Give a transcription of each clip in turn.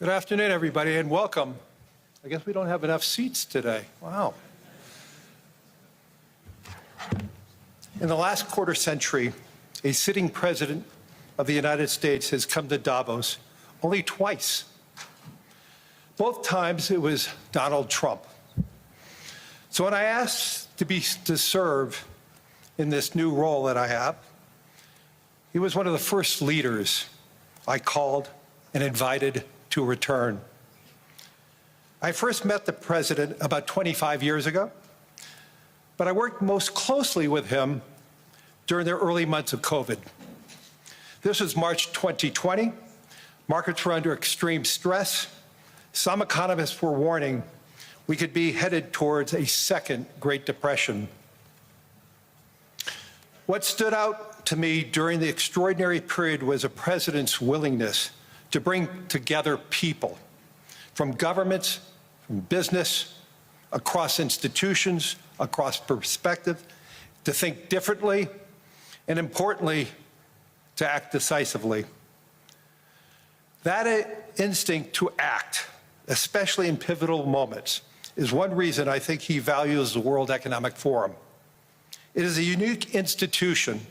Good afternoon, everybody, and welcome. I guess we don't have enough seats today. Wow. In the last quarter century, a sitting president of the United States has come to Davos only twice. Both times it was Donald Trump. So when I asked to serve in this new role that I have, he was one of the first leaders I called and invited to return. I first met the president about 25 years ago, but I worked most closely with him during the early months of COVID. This was March 2020. Markets were under extreme stress. Some economists were warning we could be headed towards a second Great Depression. What stood out to me during the extraordinary period was a president's willingness to bring together people from governments, from business, across institutions, across perspective, to think differently, and importantly, to act decisively. That instinct to act, especially in pivotal moments, is one reason I think he values the World Economic Forum. It is a unique institution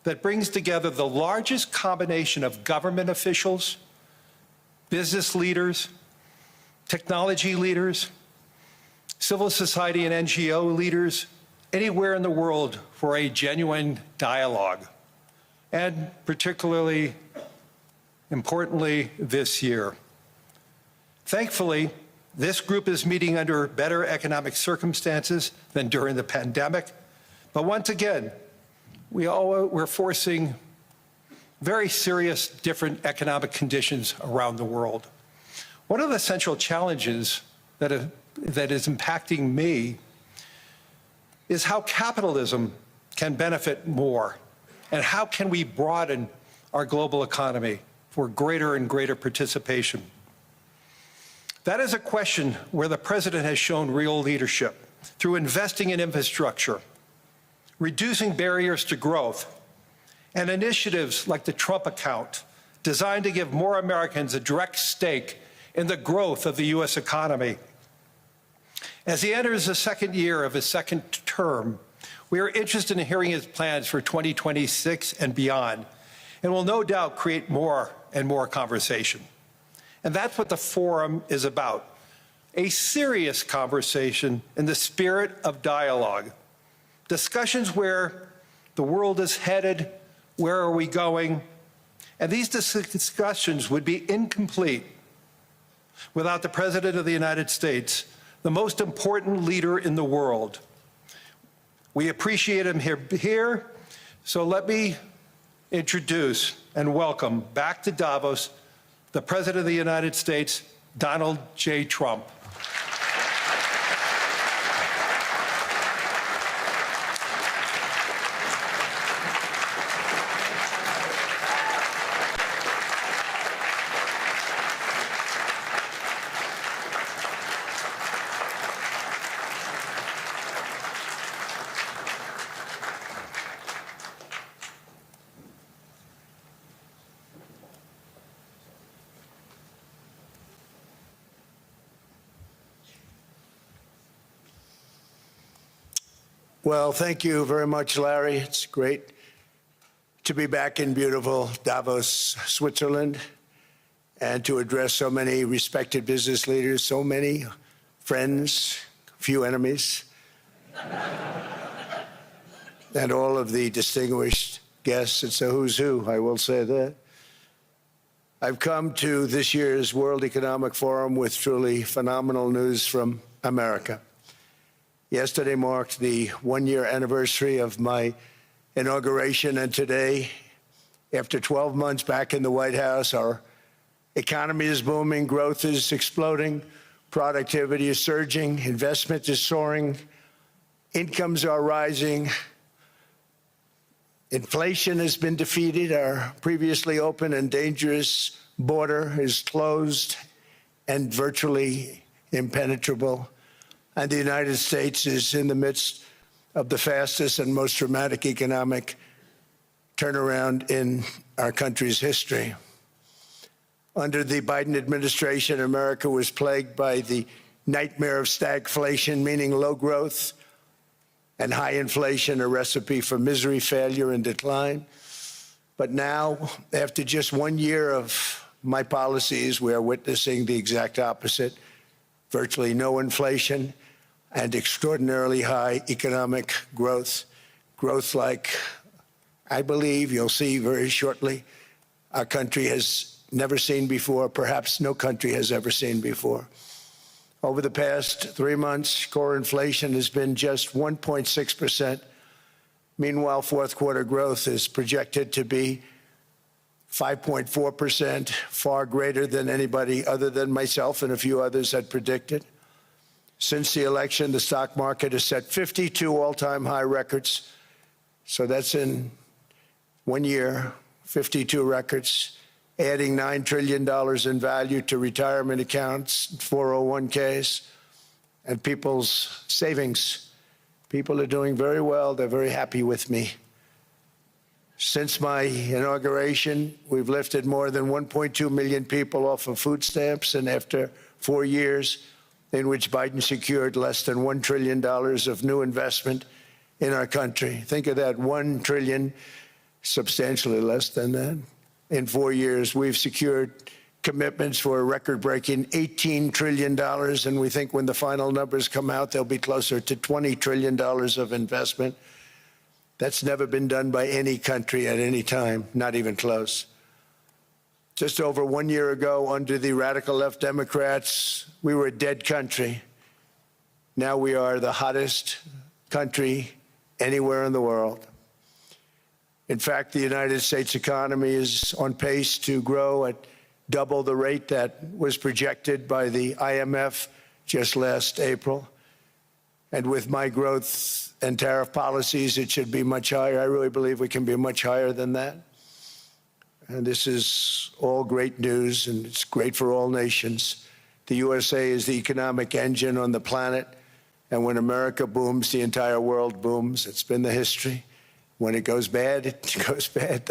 that brings together the largest combination of government officials, business leaders, technology leaders, civil society and NGO leaders, anywhere in the world for a genuine dialogue, and particularly importantly this year. Thankfully, this group is meeting under better economic circumstances than during the pandemic, but once again, we're facing very serious different economic conditions around the world. One of the central challenges that is impacting me is how capitalism can benefit more, and how can we broaden our global economy for greater and greater participation. That is a question where the president has shown real leadership through investing in infrastructure, reducing barriers to growth, and initiatives like the Trump account, designed to give more Americans a direct stake in the growth of the U.S. economy. As he enters the second year of his second term, we are interested in hearing his plans for 2026 and beyond, and will no doubt create more and more conversation. And that's what the forum is about, a serious conversation in the spirit of dialogue. Discussions where the world is headed, where are we going, and these discussions would be incomplete without the President of the United States, the most important leader in the world. We appreciate him here, so let me introduce and welcome back to Davos the President of the United States, Donald J. Trump. Well, thank you very much, Larry. It's great to be back in beautiful Davos, Switzerland, and to address so many respected business leaders, so many friends, few enemies, and all of the distinguished guests. It's a who's who, I will say that. I've come to this year's World Economic Forum with truly phenomenal news from America. Yesterday marked the one-year anniversary of my inauguration, and today, after 12 months back in the White House, our economy is booming, growth is exploding, productivity is surging, investment is soaring, incomes are rising, inflation has been defeated, our previously open and dangerous border is closed and virtually impenetrable. And the United States is in the midst of the fastest and most dramatic economic turnaround in our country's history. Under the Biden administration, America was plagued by the nightmare of stagflation, meaning low growth, and high inflation, a recipe for misery, failure, and decline. But now, after just 1 year of my policies, we are witnessing the exact opposite: virtually no inflation and extraordinarily high economic growth. Growth like, I believe you'll see very shortly, our country has never seen before, perhaps no country has ever seen before. Over the past 3 months, core inflation has been just 1.6%. Meanwhile, fourth quarter growth is projected to be 5.4%, far greater than anybody other than myself and a few others had predicted. Since the election, the stock market has set 52 all-time high records. So that's in 1 year, 52 records, adding $9 trillion in value to retirement accounts, 401ks, and people's savings. People are doing very well. They're very happy with me. Since my inauguration, we've lifted more than 1.2 million people off of food stamps, and after 4 years in which Biden secured less than $1 trillion of new investment in our country. Think of that, 1 trillion, substantially less than that. In 4 years, we've secured commitments for a record-breaking $18 trillion, and we think when the final numbers come out, they'll be closer to $20 trillion of investment. That's never been done by any country at any time, not even close. Just over 1 year ago, under the radical left Democrats, we were a dead country. Now we are the hottest country anywhere in the world. In fact, the United States economy is on pace to grow at double the rate that was projected by the IMF just last April. And with my growth and tariff policies, it should be much higher. I really believe we can be much higher than that. And this is all great news, and it's great for all nations. The USA is the economic engine on the planet, and when America booms, the entire world booms. It's been the history. When it goes bad, it goes bad.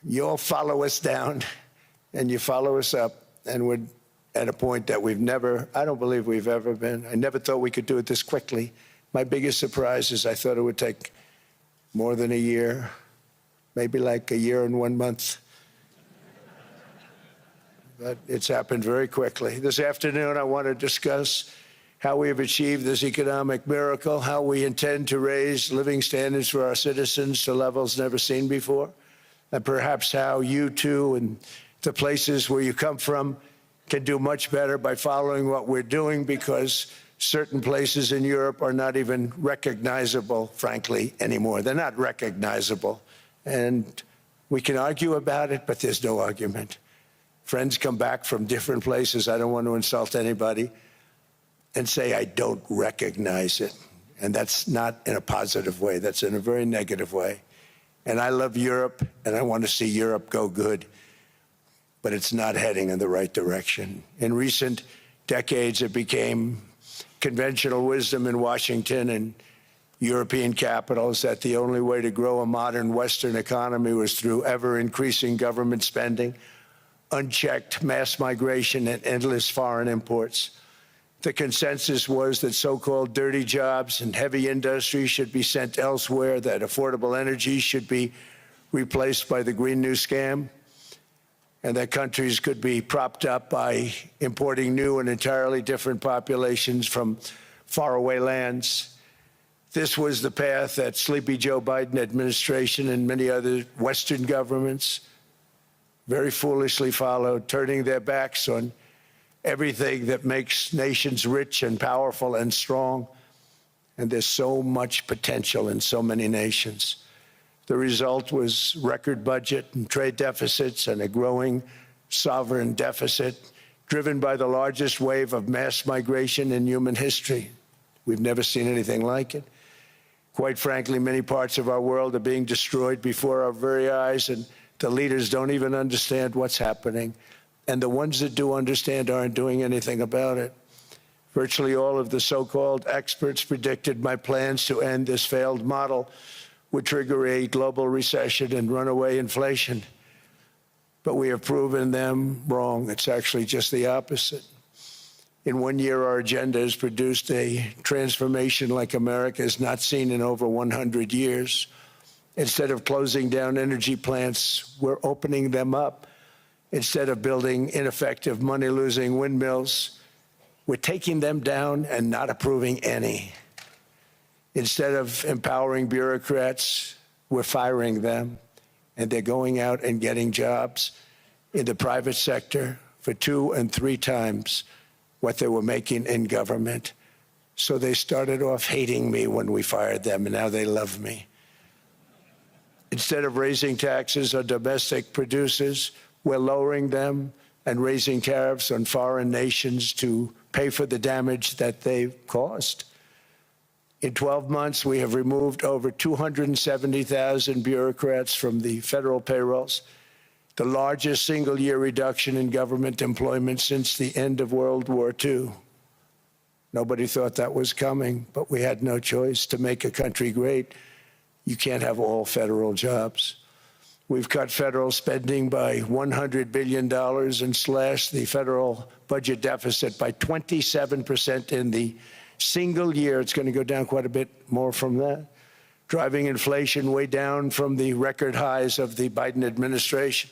You all follow us down, and you follow us up, and we're at a point that I don't believe we've ever been. I never thought we could do it this quickly. My biggest surprise is I thought it would take more than a year, maybe like a year and 1 month. But it's happened very quickly. This afternoon, I want to discuss how we have achieved this economic miracle, how we intend to raise living standards for our citizens to levels never seen before, and perhaps how you too and the places where you come from can do much better by following what we're doing, because certain places in Europe are not even recognizable, frankly, anymore. They're not recognizable. And we can argue about it, but there's no argument. Friends come back from different places. I don't want to insult anybody, and say, I don't recognize it. And that's not in a positive way. That's in a very negative way. And I love Europe, and I want to see Europe go good, but it's not heading in the right direction. In recent decades, it became conventional wisdom in Washington and European capitals that the only way to grow a modern Western economy was through ever-increasing government spending, unchecked mass migration, and endless foreign imports. The consensus was that so-called dirty jobs and heavy industry should be sent elsewhere, that affordable energy should be replaced by the Green New Scam, and that countries could be propped up by importing new and entirely different populations from faraway lands. This was the path that Sleepy Joe Biden administration and many other Western governments very foolishly followed, turning their backs on everything that makes nations rich and powerful and strong. And there's so much potential in so many nations. The result was record budget and trade deficits and a growing sovereign deficit driven by the largest wave of mass migration in human history. We've never seen anything like it. Quite frankly, many parts of our world are being destroyed before our very eyes, and the leaders don't even understand what's happening. And the ones that do understand aren't doing anything about it. Virtually all of the so-called experts predicted my plans to end this failed model would trigger a global recession and runaway inflation. but we have proven them wrong. It's actually just the opposite. In 1 year, our agenda has produced a transformation like America has not seen in over 100 years. Instead of closing down energy plants, we're opening them up. Instead of building ineffective, money-losing windmills, we're taking them down and not approving any. Instead of empowering bureaucrats, we're firing them, and they're going out and getting jobs in the private sector for 2 and 3 times what they were making in government. So they started off hating me when we fired them, and now they love me. Instead of raising taxes on domestic producers, we're lowering them and raising tariffs on foreign nations to pay for the damage that they've caused. In 12 months, we have removed over 270,000 bureaucrats from the federal payrolls, the largest single-year reduction in government employment since the end of World War II. Nobody thought that was coming, but we had no choice. To make a country great, you can't have all federal jobs. We've cut federal spending by $100 billion and slashed the federal budget deficit by 27% in the single year. It's going to go down quite a bit more from that, driving inflation way down from the record highs of the Biden administration.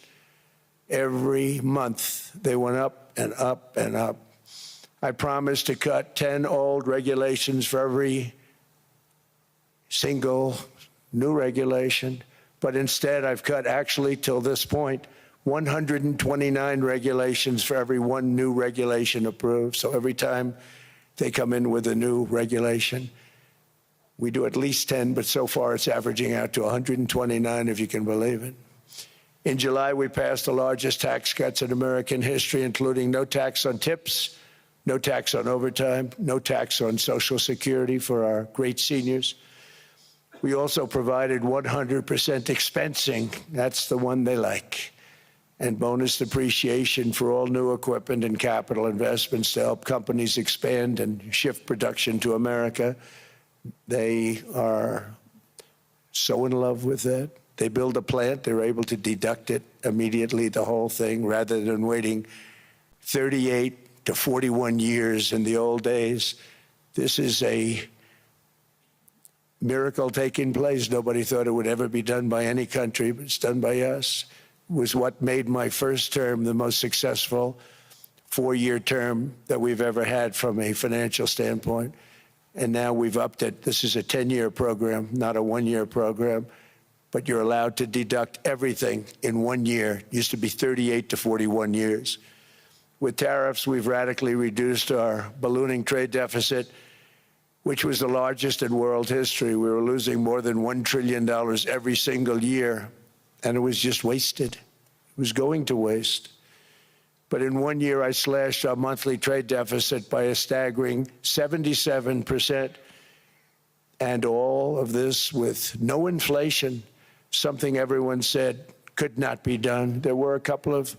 Every month, they went up and up and up. I promised to cut 10 old regulations for every single new regulation. But instead, I've cut, actually, till this point, 129 regulations for every 1 new regulation approved. So every time they come in with a new regulation, we do at least 10, but so far it's averaging out to 129, if you can believe it. In July, we passed the largest tax cuts in American history, including no tax on tips, no tax on overtime, no tax on Social Security for our great seniors. We also provided 100% expensing, that's the one they like, and bonus depreciation for all new equipment and capital investments to help companies expand and shift production to America. They are so in love with that. They build a plant, they're able to deduct it immediately, the whole thing, rather than waiting 38 to 41 years in the old days. This is a miracle taking place. Nobody thought it would ever be done by any country, but it's done by us. It was what made my first term the most successful 4-year term that we've ever had from a financial standpoint. And now we've upped it. This is a 10-year program, not a 1-year program. But you're allowed to deduct everything in 1 year. It used to be 38 to 41 years. With tariffs, we've radically reduced our ballooning trade deficit, which was the largest in world history. We were losing more than $1 trillion every single year, and it was just wasted. It was going to waste. But in 1 year, I slashed our monthly trade deficit by a staggering 77%, and all of this with no inflation, something everyone said could not be done. There were a couple of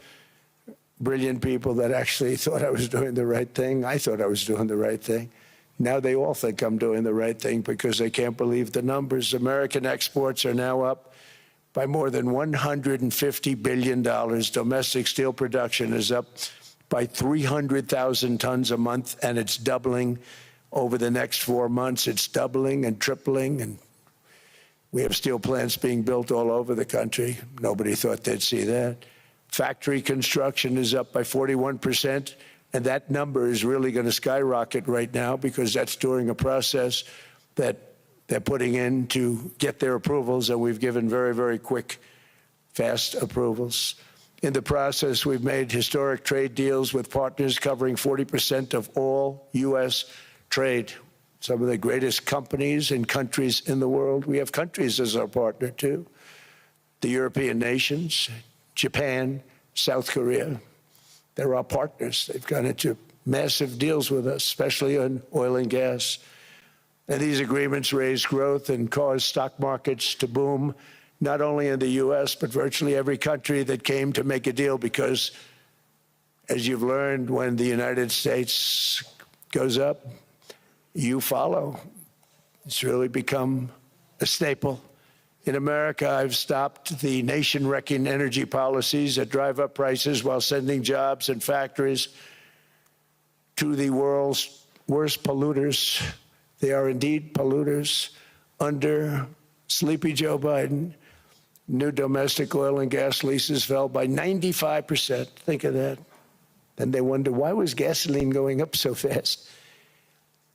brilliant people that actually thought I was doing the right thing. I thought I was doing the right thing. Now they all think I'm doing the right thing because they can't believe the numbers. American exports are now up by more than $150 billion. Domestic steel production is up by 300,000 tons a month, and it's doubling over the next 4 months. It's doubling and tripling, and we have steel plants being built all over the country. Nobody thought they'd see that. Factory construction is up by 41%. And that number is really going to skyrocket right now because that's during a process that they're putting in to get their approvals, and we've given very, very quick, fast approvals. In the process, we've made historic trade deals with partners covering 40% of all U.S. trade. Some of the greatest companies and countries in the world. We have countries as our partner, too. The European nations, Japan, South Korea. They're our partners. They've gone into massive deals with us, especially on oil and gas. And these agreements raise growth and cause stock markets to boom, not only in the U.S., but virtually every country that came to make a deal, because, as you've learned, when the United States goes up, you follow. It's really become a staple In America, I've stopped the nation-wrecking energy policies that drive up prices while sending jobs and factories to the world's worst polluters. They are indeed polluters. Under sleepy Joe Biden, new domestic oil and gas leases fell by 95%. Think of that. Then they wonder, why was gasoline going up so fast?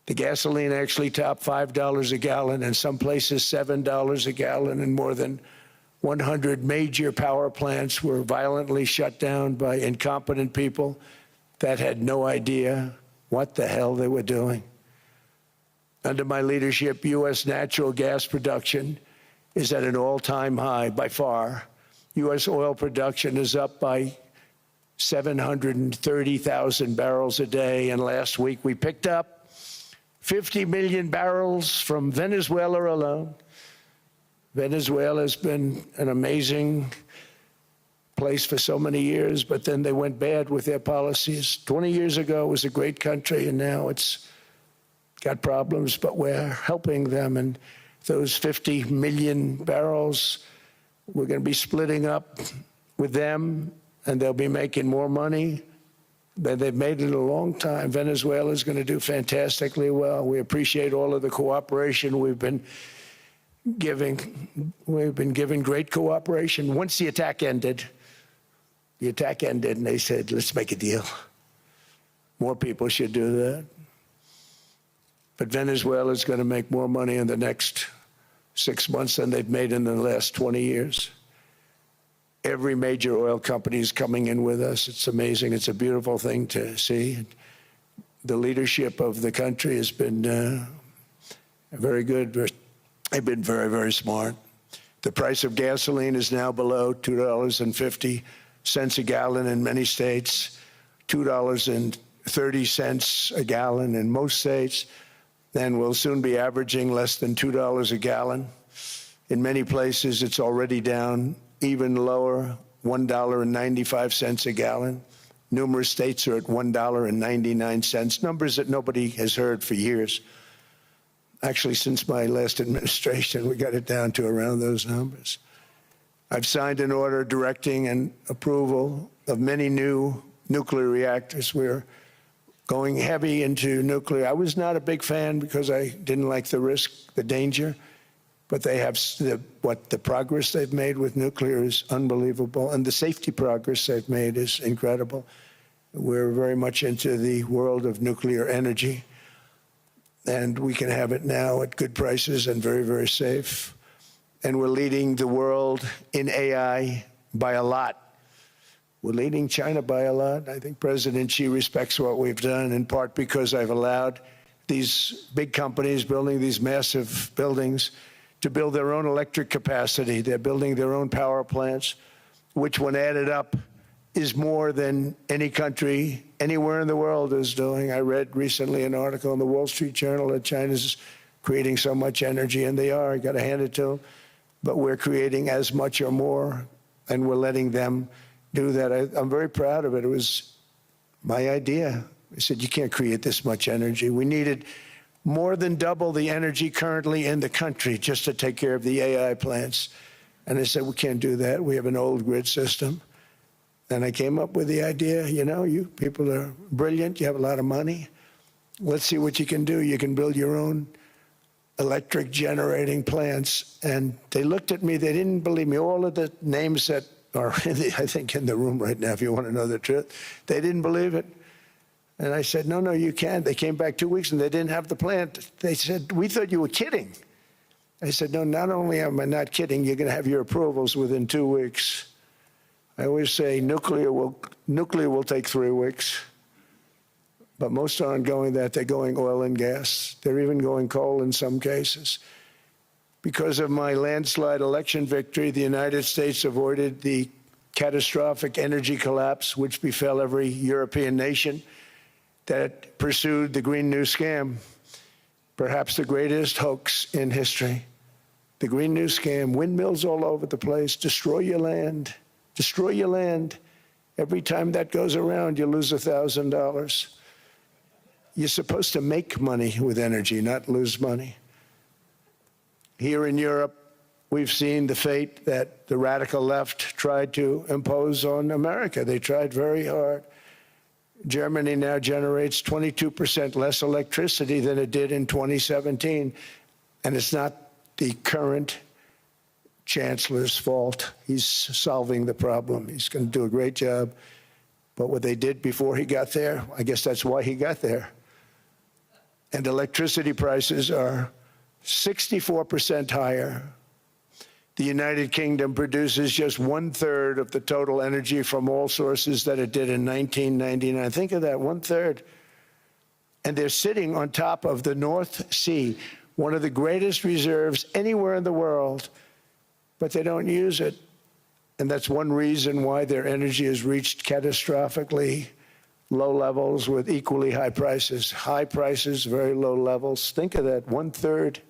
The gasoline actually topped $5 a gallon, and some places $7 a gallon, and more than 100 major power plants were violently shut down by incompetent people that had no idea what the hell they were doing. Under my leadership, U.S. natural gas production is at an all-time high by far. U.S. oil production is up by 730,000 barrels a day, and last week we picked up 50 million barrels from Venezuela alone. Venezuela has been an amazing place for so many years, but then they went bad with their policies. 20 years ago, it was a great country, and now it's got problems, but we're helping them. And those 50 million barrels, we're going to be splitting up with them, and they'll be making more money than they've made in a long time. Venezuela is going to do fantastically well. We appreciate all of the cooperation we've been giving. We've been giving great cooperation. Once the attack ended, and they said, let's make a deal. More people should do that. But Venezuela is going to make more money in the next 6 months than they've made in the last 20 years. Every major oil company is coming in with us. It's amazing. It's a beautiful thing to see. The leadership of the country has been very good. They've been very, very smart. The price of gasoline is now below $2.50 a gallon in many states, $2.30 a gallon in most states, and will soon be averaging less than $2 a gallon. In many places, it's already down even lower, $1.95 a gallon. Numerous states are at $1.99, numbers that nobody has heard for years. Actually, since my last administration, we got it down to around those numbers. I've signed an order directing and approval of many new nuclear reactors. We're going heavy into nuclear. I was not a big fan because I didn't like the risk, the danger. But they have the progress they've made with nuclear is unbelievable, and the safety progress they've made is incredible. We're very much into the world of nuclear energy, and we can have it now at good prices and very, very safe. And we're leading the world in AI by a lot. We're leading China by a lot. I think President Xi respects what we've done, in part because I've allowed these big companies building these massive buildings to build their own electric capacity. They're building their own power plants, which when added up is more than any country anywhere in the world is doing. I read recently an article in the Wall Street Journal that China's creating so much energy, and they are. I got to hand it to them. But we're creating as much or more, and we're letting them do that. I'm very proud of it. It was my idea. I said, you can't create this much energy. We needed more than double the energy currently in the country just to take care of the AI plants. And I said, we can't do that. We have an old grid system. And I came up with the idea, you know, you people are brilliant. You have a lot of money. Let's see what you can do. You can build your own electric generating plants. And they looked at me. They didn't believe me. All of the names that are, I think, in the room right now, if you want to know the truth, they didn't believe it. And I said, no, you can't. They came back 2 weeks and they didn't have the plant. They said, we thought you were kidding. I said, no, not only am I not kidding, you're going to have your approvals within 2 weeks. I always say nuclear will take 3 weeks. But most aren't going that. They're going oil and gas. They're even going coal in some cases. Because of my landslide election victory, the United States avoided the catastrophic energy collapse which befell every European nation that pursued the Green New Scam, perhaps the greatest hoax in history. The Green New Scam, windmills all over the place, destroy your land, destroy your land. Every time that goes around, you lose $1,000. You're supposed to make money with energy, not lose money. Here in Europe, we've seen the fate that the radical left tried to impose on America. They tried very hard. Germany now generates 22% less electricity than it did in 2017. And it's not the current chancellor's fault. He's solving the problem. He's going to do a great job. But what they did before he got there, I guess that's why he got there. And electricity prices are 64% higher. The United Kingdom produces just 1/3 of the total energy from all sources that it did in 1999. Think of that, 1/3. And they're sitting on top of the North Sea, one of the greatest reserves anywhere in the world, but they don't use it. And that's one reason why their energy has reached catastrophically low levels with equally high prices. High prices, very low levels. Think of that, 1/3.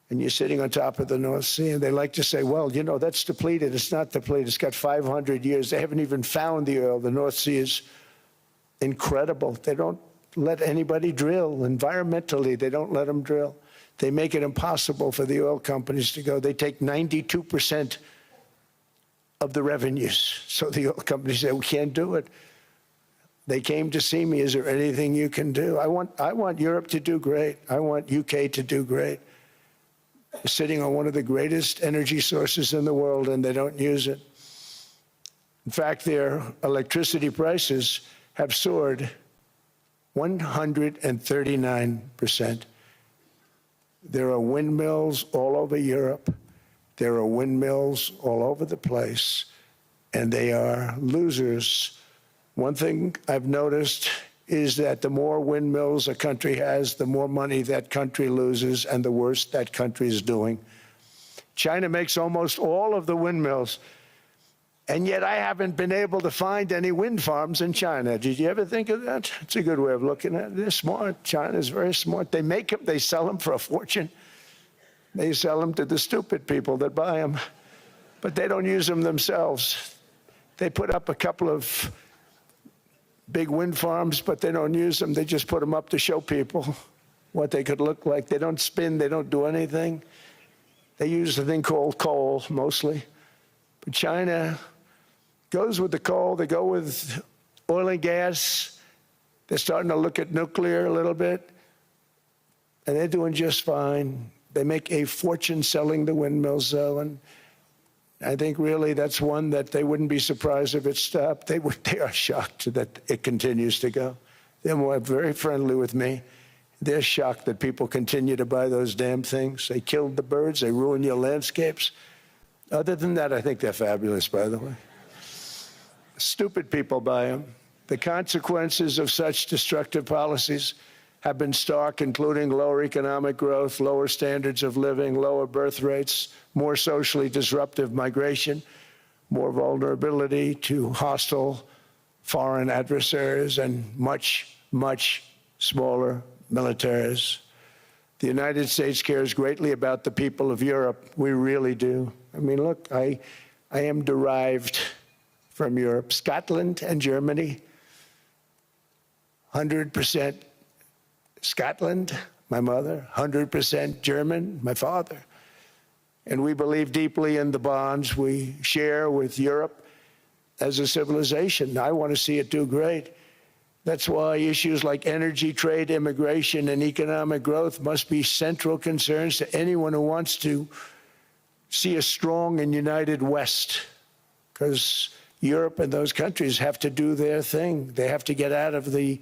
And you're sitting on top of the North Sea, and they like to say, well, you know, that's depleted. It's not depleted. It's got 500 years. They haven't even found the oil. The North Sea is incredible. They don't let anybody drill. Environmentally, they don't let them drill. They make it impossible for the oil companies to go. They take 92% of the revenues. So the oil companies say, we can't do it. They came to see me. Is there anything you can do? I want Europe to do great. I want UK to do great. They're sitting on one of the greatest energy sources in the world, and they don't use it. In fact, their electricity prices have soared 139%. There are windmills all over Europe. There are windmills all over the place, and they are losers. One thing I've noticed is that the more windmills a country has, the more money that country loses and the worse that country is doing. China makes almost all of the windmills, and yet I haven't been able to find any wind farms in China. Did you ever think of that? It's a good way of looking at it. They're smart. China's very smart. They make them, they sell them for a fortune. They sell them to the stupid people that buy them, but they don't use them themselves. They put up a couple of big wind farms, but they don't use them. They just put them up to show people what they could look like. They don't spin. They don't do anything. They use a thing called coal, mostly. But China goes with the coal. They go with oil and gas. They're starting to look at nuclear a little bit, and they're doing just fine. They make a fortune selling the windmills, though, and I think really that's one that they wouldn't be surprised if it stopped. They are shocked that it continues to go. They're very friendly with me. They're shocked that people continue to buy those damn things. They killed the birds. They ruin your landscapes. Other than that, I think they're fabulous, by the way. Stupid people buy them. The consequences of such destructive policies have been stark, including lower economic growth, lower standards of living, lower birth rates, more socially disruptive migration, more vulnerability to hostile foreign adversaries, and much, much smaller militaries. The United States cares greatly about the people of Europe. We really do. I mean, look, I am derived from Europe. Scotland and Germany, 100% Scotland, my mother, 100% German, my father. And we believe deeply in the bonds we share with Europe as a civilization. I want to see it do great. That's why issues like energy, trade, immigration, and economic growth must be central concerns to anyone who wants to see a strong and united West, because Europe and those countries have to do their thing. They have to get out of the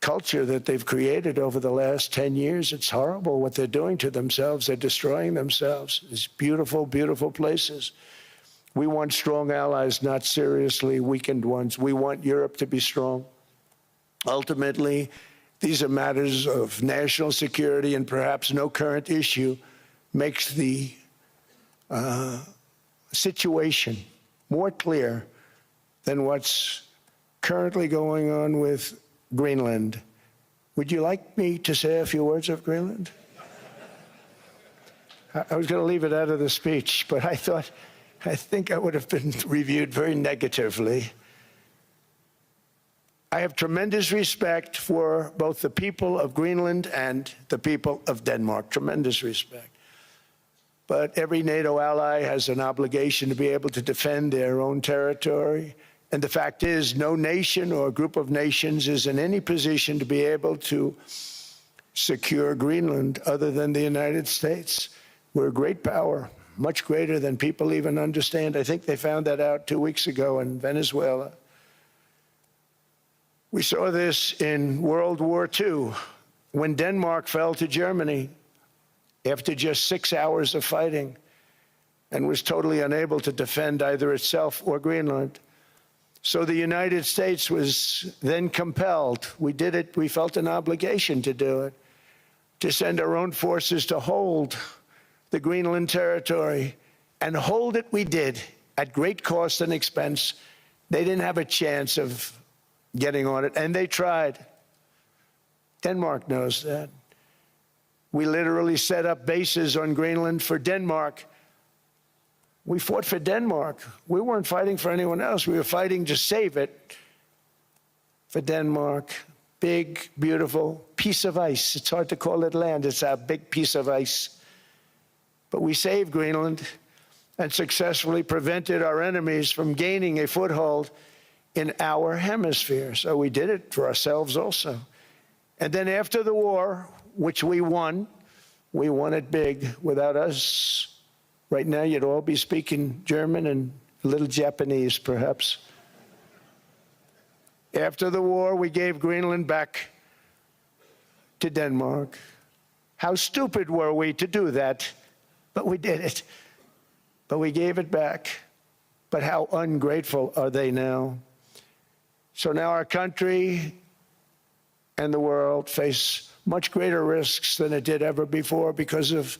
culture that they've created over the last 10 years. It's horrible what they're doing to themselves. They're destroying themselves. These beautiful, beautiful places. We want strong allies, not seriously weakened ones. We want Europe to be strong. Ultimately, these are matters of national security, and perhaps no current issue makes the situation more clear than what's currently going on with Greenland. Would you like me to say a few words of Greenland? I was going to leave it out of the speech, but I think I would have been reviewed very negatively. I have tremendous respect for both the people of Greenland and the people of Denmark, tremendous respect. but every NATO ally has an obligation to be able to defend their own territory. And the fact is, no nation or group of nations is in any position to be able to secure Greenland other than the United States. We're a great power, much greater than people even understand. I think they found that out 2 weeks ago in Venezuela. We saw this in World War II, when Denmark fell to Germany after just 6 hours of fighting and was totally unable to defend either itself or Greenland. So the United States was then compelled, we did it, we felt an obligation to do it, to send our own forces to hold the Greenland territory, and hold it we did at great cost and expense. They didn't have a chance of getting on it, and they tried. Denmark knows that. We literally set up bases on Greenland for Denmark. We fought for Denmark. We weren't fighting for anyone else. We were fighting to save it for Denmark. Big, beautiful piece of ice. It's hard to call it land. It's a big piece of ice. But we saved Greenland and successfully prevented our enemies from gaining a foothold in our hemisphere. So we did it for ourselves also. And then after the war, which we won it big. Without us, right now you'd all be speaking German and a little Japanese, perhaps. After the war, we gave Greenland back to Denmark. How stupid were we to do that? But we did it. But we gave it back. But how ungrateful are they now? So now our country and the world face much greater risks than it did ever before because of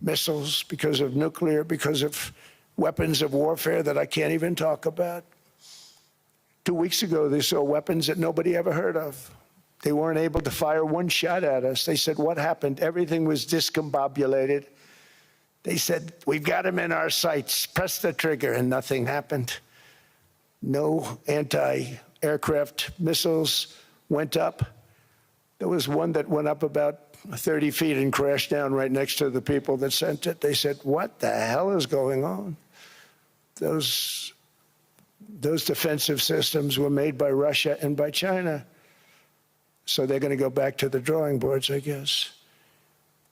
missiles, because of nuclear, because of weapons of warfare that I can't even talk about. 2 weeks ago, they saw weapons that nobody ever heard of. They weren't able to fire one shot at us. They said, what happened? Everything was discombobulated. They said, we've got them in our sights. Press the trigger, and nothing happened. No anti-aircraft missiles went up. There was one that went up about 30 feet and crashed down right next to the people that sent it. They said, what the hell is going on? Those defensive systems were made by Russia and by China. So they're going to go back to the drawing boards, I guess.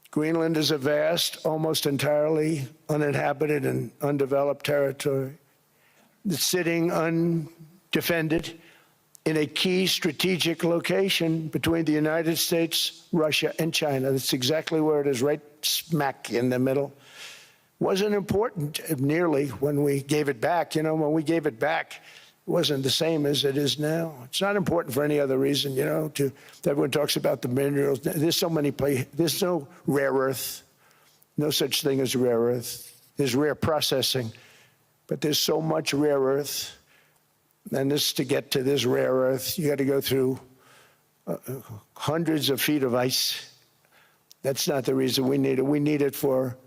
Greenland is a vast, almost entirely uninhabited and undeveloped territory that's sitting undefended in a key strategic location between the United States, Russia, and China. That's exactly where it is, right smack in the middle. Wasn't important nearly when we gave it back. You know, when we gave it back, it wasn't the same as it is now. It's not important for any other reason, you know, everyone talks about the minerals. There's so many places. There's no rare earth, no such thing as rare earth. There's rare processing, but there's so much rare earth. And this, to get to this rare earth, you got to go through hundreds of feet of ice. That's not the reason we need it. We need it for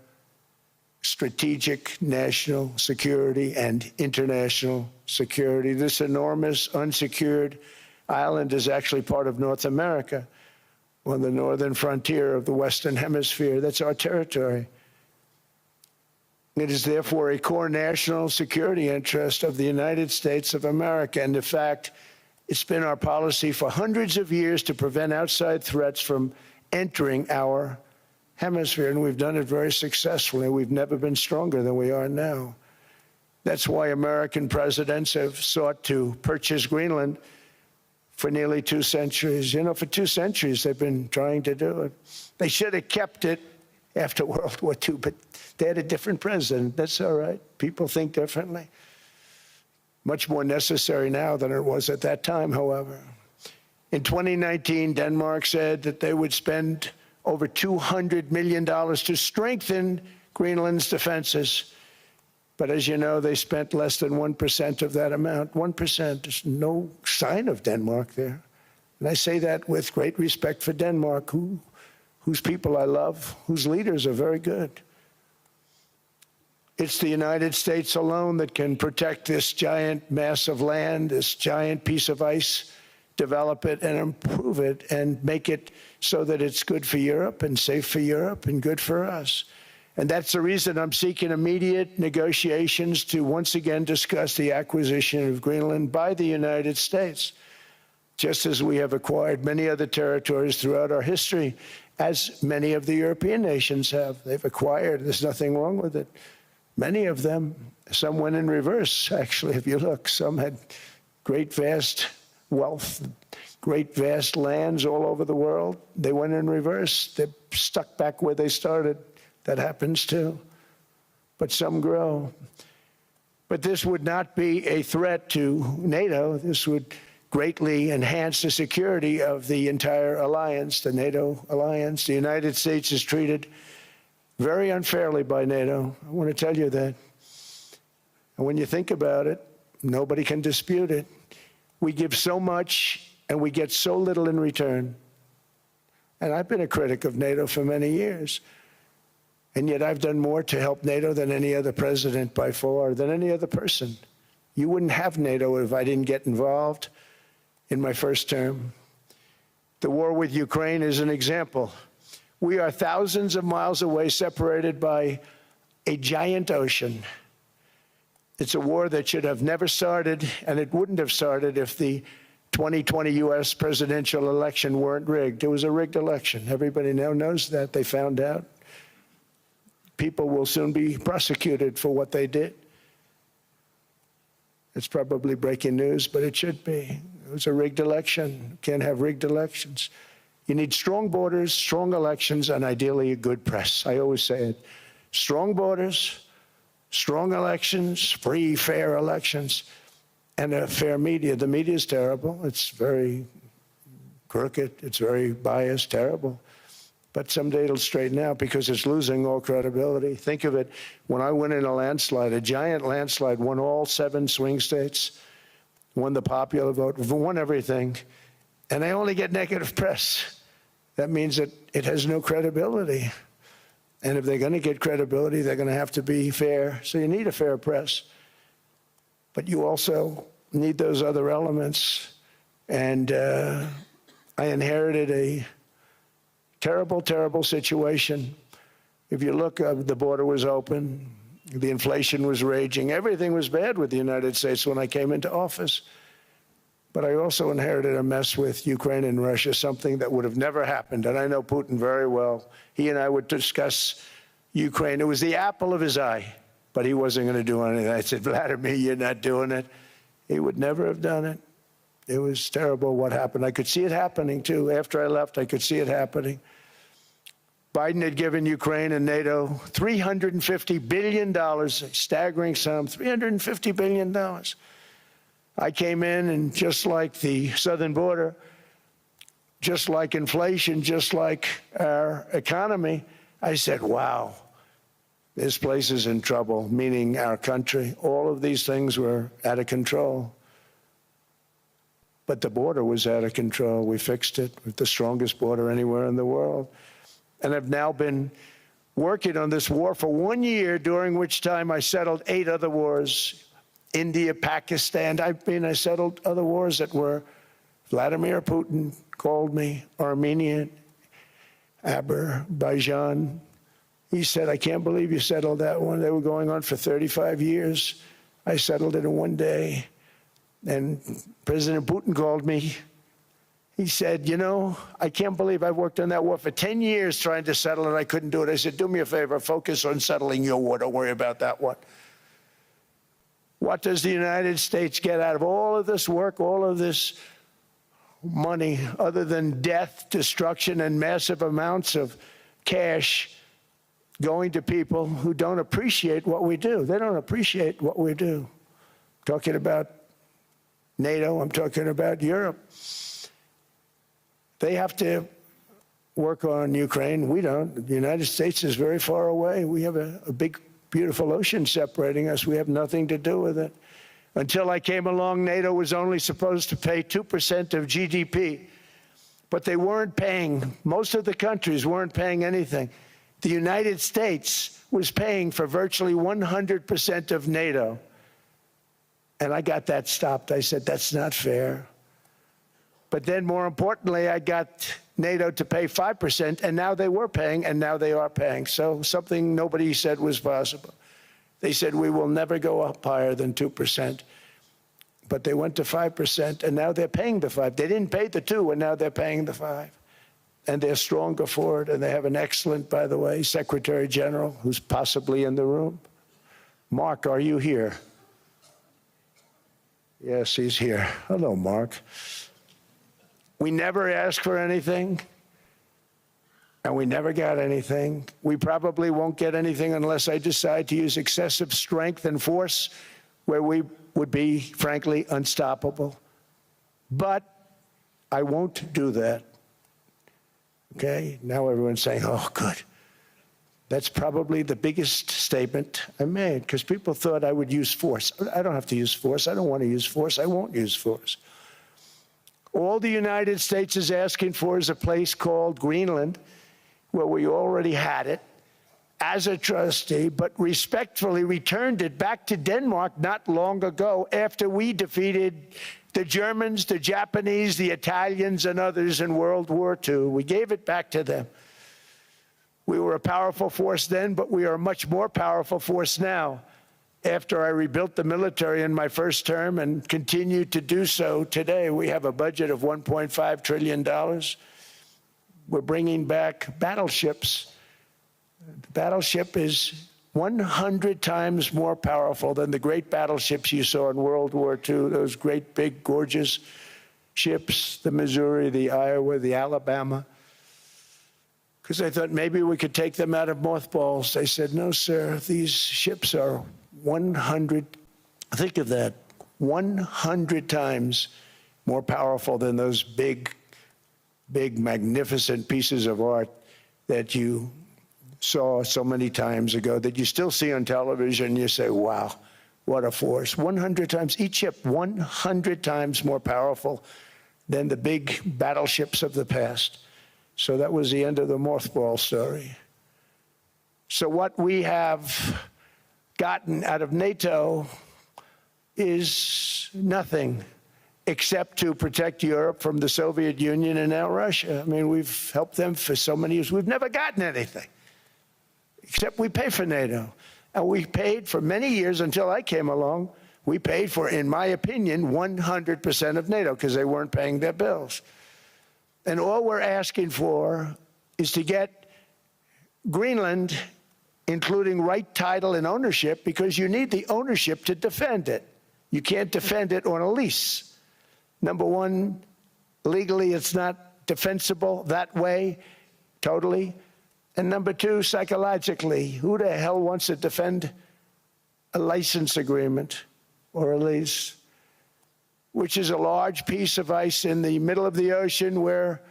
strategic national security and international security. This enormous unsecured island is actually part of North America, on the northern frontier of the Western Hemisphere. That's our territory. It is therefore a core national security interest of the United States of America. And in fact, it's been our policy for hundreds of years to prevent outside threats from entering our hemisphere, and we've done it very successfully. We've never been stronger than we are now. That's why American presidents have sought to purchase Greenland for nearly 2 centuries. You know, for 2 centuries they've been trying to do it. They should have kept it after World War II, but they had a different president. That's all right. People think differently. Much more necessary now than it was at that time, however. In 2019, Denmark said that they would spend over $200 million to strengthen Greenland's defenses. But as you know, they spent less than 1% of that amount. 1%. There's no sign of Denmark there. And I say that with great respect for Denmark, whose people I love, whose leaders are very good. It's the United States alone that can protect this giant mass of land, this giant piece of ice, develop it and improve it and make it so that it's good for Europe and safe for Europe and good for us. And that's the reason I'm seeking immediate negotiations to once again discuss the acquisition of Greenland by the United States, just as we have acquired many other territories throughout our history, as many of the European nations have. They've acquired, there's nothing wrong with it. Many of them, some went in reverse, actually, if you look. Some had great, vast wealth, great, vast lands all over the world. They went in reverse. They're stuck back where they started. That happens too. But some grow. But this would not be a threat to NATO. This would greatly enhance the security of the entire alliance, the NATO alliance. The United States is treated very unfairly by NATO. I want to tell you that. And when you think about it, nobody can dispute it. We give so much and we get so little in return. And I've been a critic of NATO for many years. And yet I've done more to help NATO than any other president by far, than any other person. You wouldn't have NATO if I didn't get involved in my first term. The war with Ukraine is an example. We are thousands of miles away, separated by a giant ocean. It's a war that should have never started, and it wouldn't have started if the 2020 U.S. presidential election weren't rigged. It was a rigged election. Everybody now knows that. They found out. People will soon be prosecuted for what they did. It's probably breaking news, but it should be. It was a rigged election. You can't have rigged elections. You need strong borders, strong elections, and ideally a good press. I always say it. Strong borders, strong elections, free, fair elections, and a fair media. The media is terrible. It's very crooked. It's very biased, terrible. But someday it'll straighten out because it's losing all credibility. Think of it, when I win in a landslide, a giant landslide, won all 7 swing states, won the popular vote, won everything, and I only get negative press. That means that it has no credibility. And if they're going to get credibility, they're going to have to be fair. So you need a fair press. But you also need those other elements. And I inherited a terrible, terrible situation. If you look, the border was open. The inflation was raging. Everything was bad with the United States when I came into office. But I also inherited a mess with Ukraine and Russia, something that would have never happened. And I know Putin very well. He and I would discuss Ukraine. It was the apple of his eye, but he wasn't going to do anything. I said, Vladimir, you're not doing it. He would never have done it. It was terrible what happened. I could see it happening, too. After I left, I could see it happening. Biden had given Ukraine and NATO $350 billion, a staggering sum, $350 billion. I came in, and just like the southern border, just like inflation, just like our economy, I said, wow, this place is in trouble, meaning our country. All of these things were out of control. But the border was out of control. We fixed it with the strongest border anywhere in the world. And I've now been working on this war for 1 year, during which time I settled 8 other wars. India, Pakistan. I settled other wars that were Vladimir Putin called me, Armenia, Azerbaijan. He said, I can't believe you settled that one. They were going on for 35 years. I settled it in 1 day. And President Putin called me. He said, you know, I can't believe I've worked on that war for 10 years trying to settle it. I couldn't do it. I said, do me a favor, focus on settling your war. Don't worry about that one. What does the United States get out of all of this work, all of this money, other than death, destruction, and massive amounts of cash going to people who don't appreciate what we do? They don't appreciate what we do. I'm talking about NATO. I'm talking about Europe. They have to work on Ukraine. We don't. The United States is very far away. We have a big, beautiful ocean separating us. We have nothing to do with it. Until I came along, NATO was only supposed to pay 2% of GDP. But they weren't paying. Most of the countries weren't paying anything. The United States was paying for virtually 100% of NATO. And I got that stopped. I said, that's not fair. But then, more importantly, I got NATO to pay 5%, and now they were paying, and now they are paying. So something nobody said was possible. They said we will never go up higher than 2%. But they went to 5%, and now they're paying the 5. They didn't pay the 2, and now they're paying the 5. And they're stronger for it, and they have an excellent, by the way, Secretary General who's possibly in the room. Mark, are you here? Yes, he's here. Hello, Mark. We never asked for anything, and we never got anything. We probably won't get anything unless I decide to use excessive strength and force where we would be, frankly, unstoppable. But I won't do that. Okay? Now everyone's saying, oh, good. That's probably the biggest statement I made, because people thought I would use force. I don't have to use force. I don't want to use force. I won't use force. All the United States is asking for is a place called Greenland, where we already had it, as a trustee, but respectfully returned it back to Denmark not long ago after we defeated the Germans, the Japanese, the Italians, and others in World War II. We gave it back to them. We were a powerful force then, but we are a much more powerful force now. After I rebuilt the military in my first term and continue to do so today, we have a budget of $1.5 trillion. We're bringing back battleships. The battleship is 100 times more powerful than the great battleships you saw in World War II, those great, big, gorgeous ships, the Missouri, the Iowa, the Alabama. Because I thought maybe we could take them out of mothballs. They said, no, sir, these ships are 100, think of that, 100 times more powerful than those big, magnificent pieces of art that you saw so many times ago, that you still see on television. You say, wow, what a force. 100 times, each ship 100 times more powerful than the big battleships of the past. So that was the end of the mothball story. So what we have gotten out of NATO is nothing except to protect Europe from the Soviet Union and now Russia. I mean, we've helped them for so many years. We've never gotten anything, except we pay for NATO. And we paid for many years until I came along. We paid for, in my opinion, 100% of NATO because they weren't paying their bills. And all we're asking for is to get Greenland, including right title and ownership, because you need the ownership to defend it. You can't defend it on a lease. Number one, legally it's not defensible that way, totally. And number two, psychologically, who the hell wants to defend a license agreement or a lease, which is a large piece of ice in the middle of the ocean where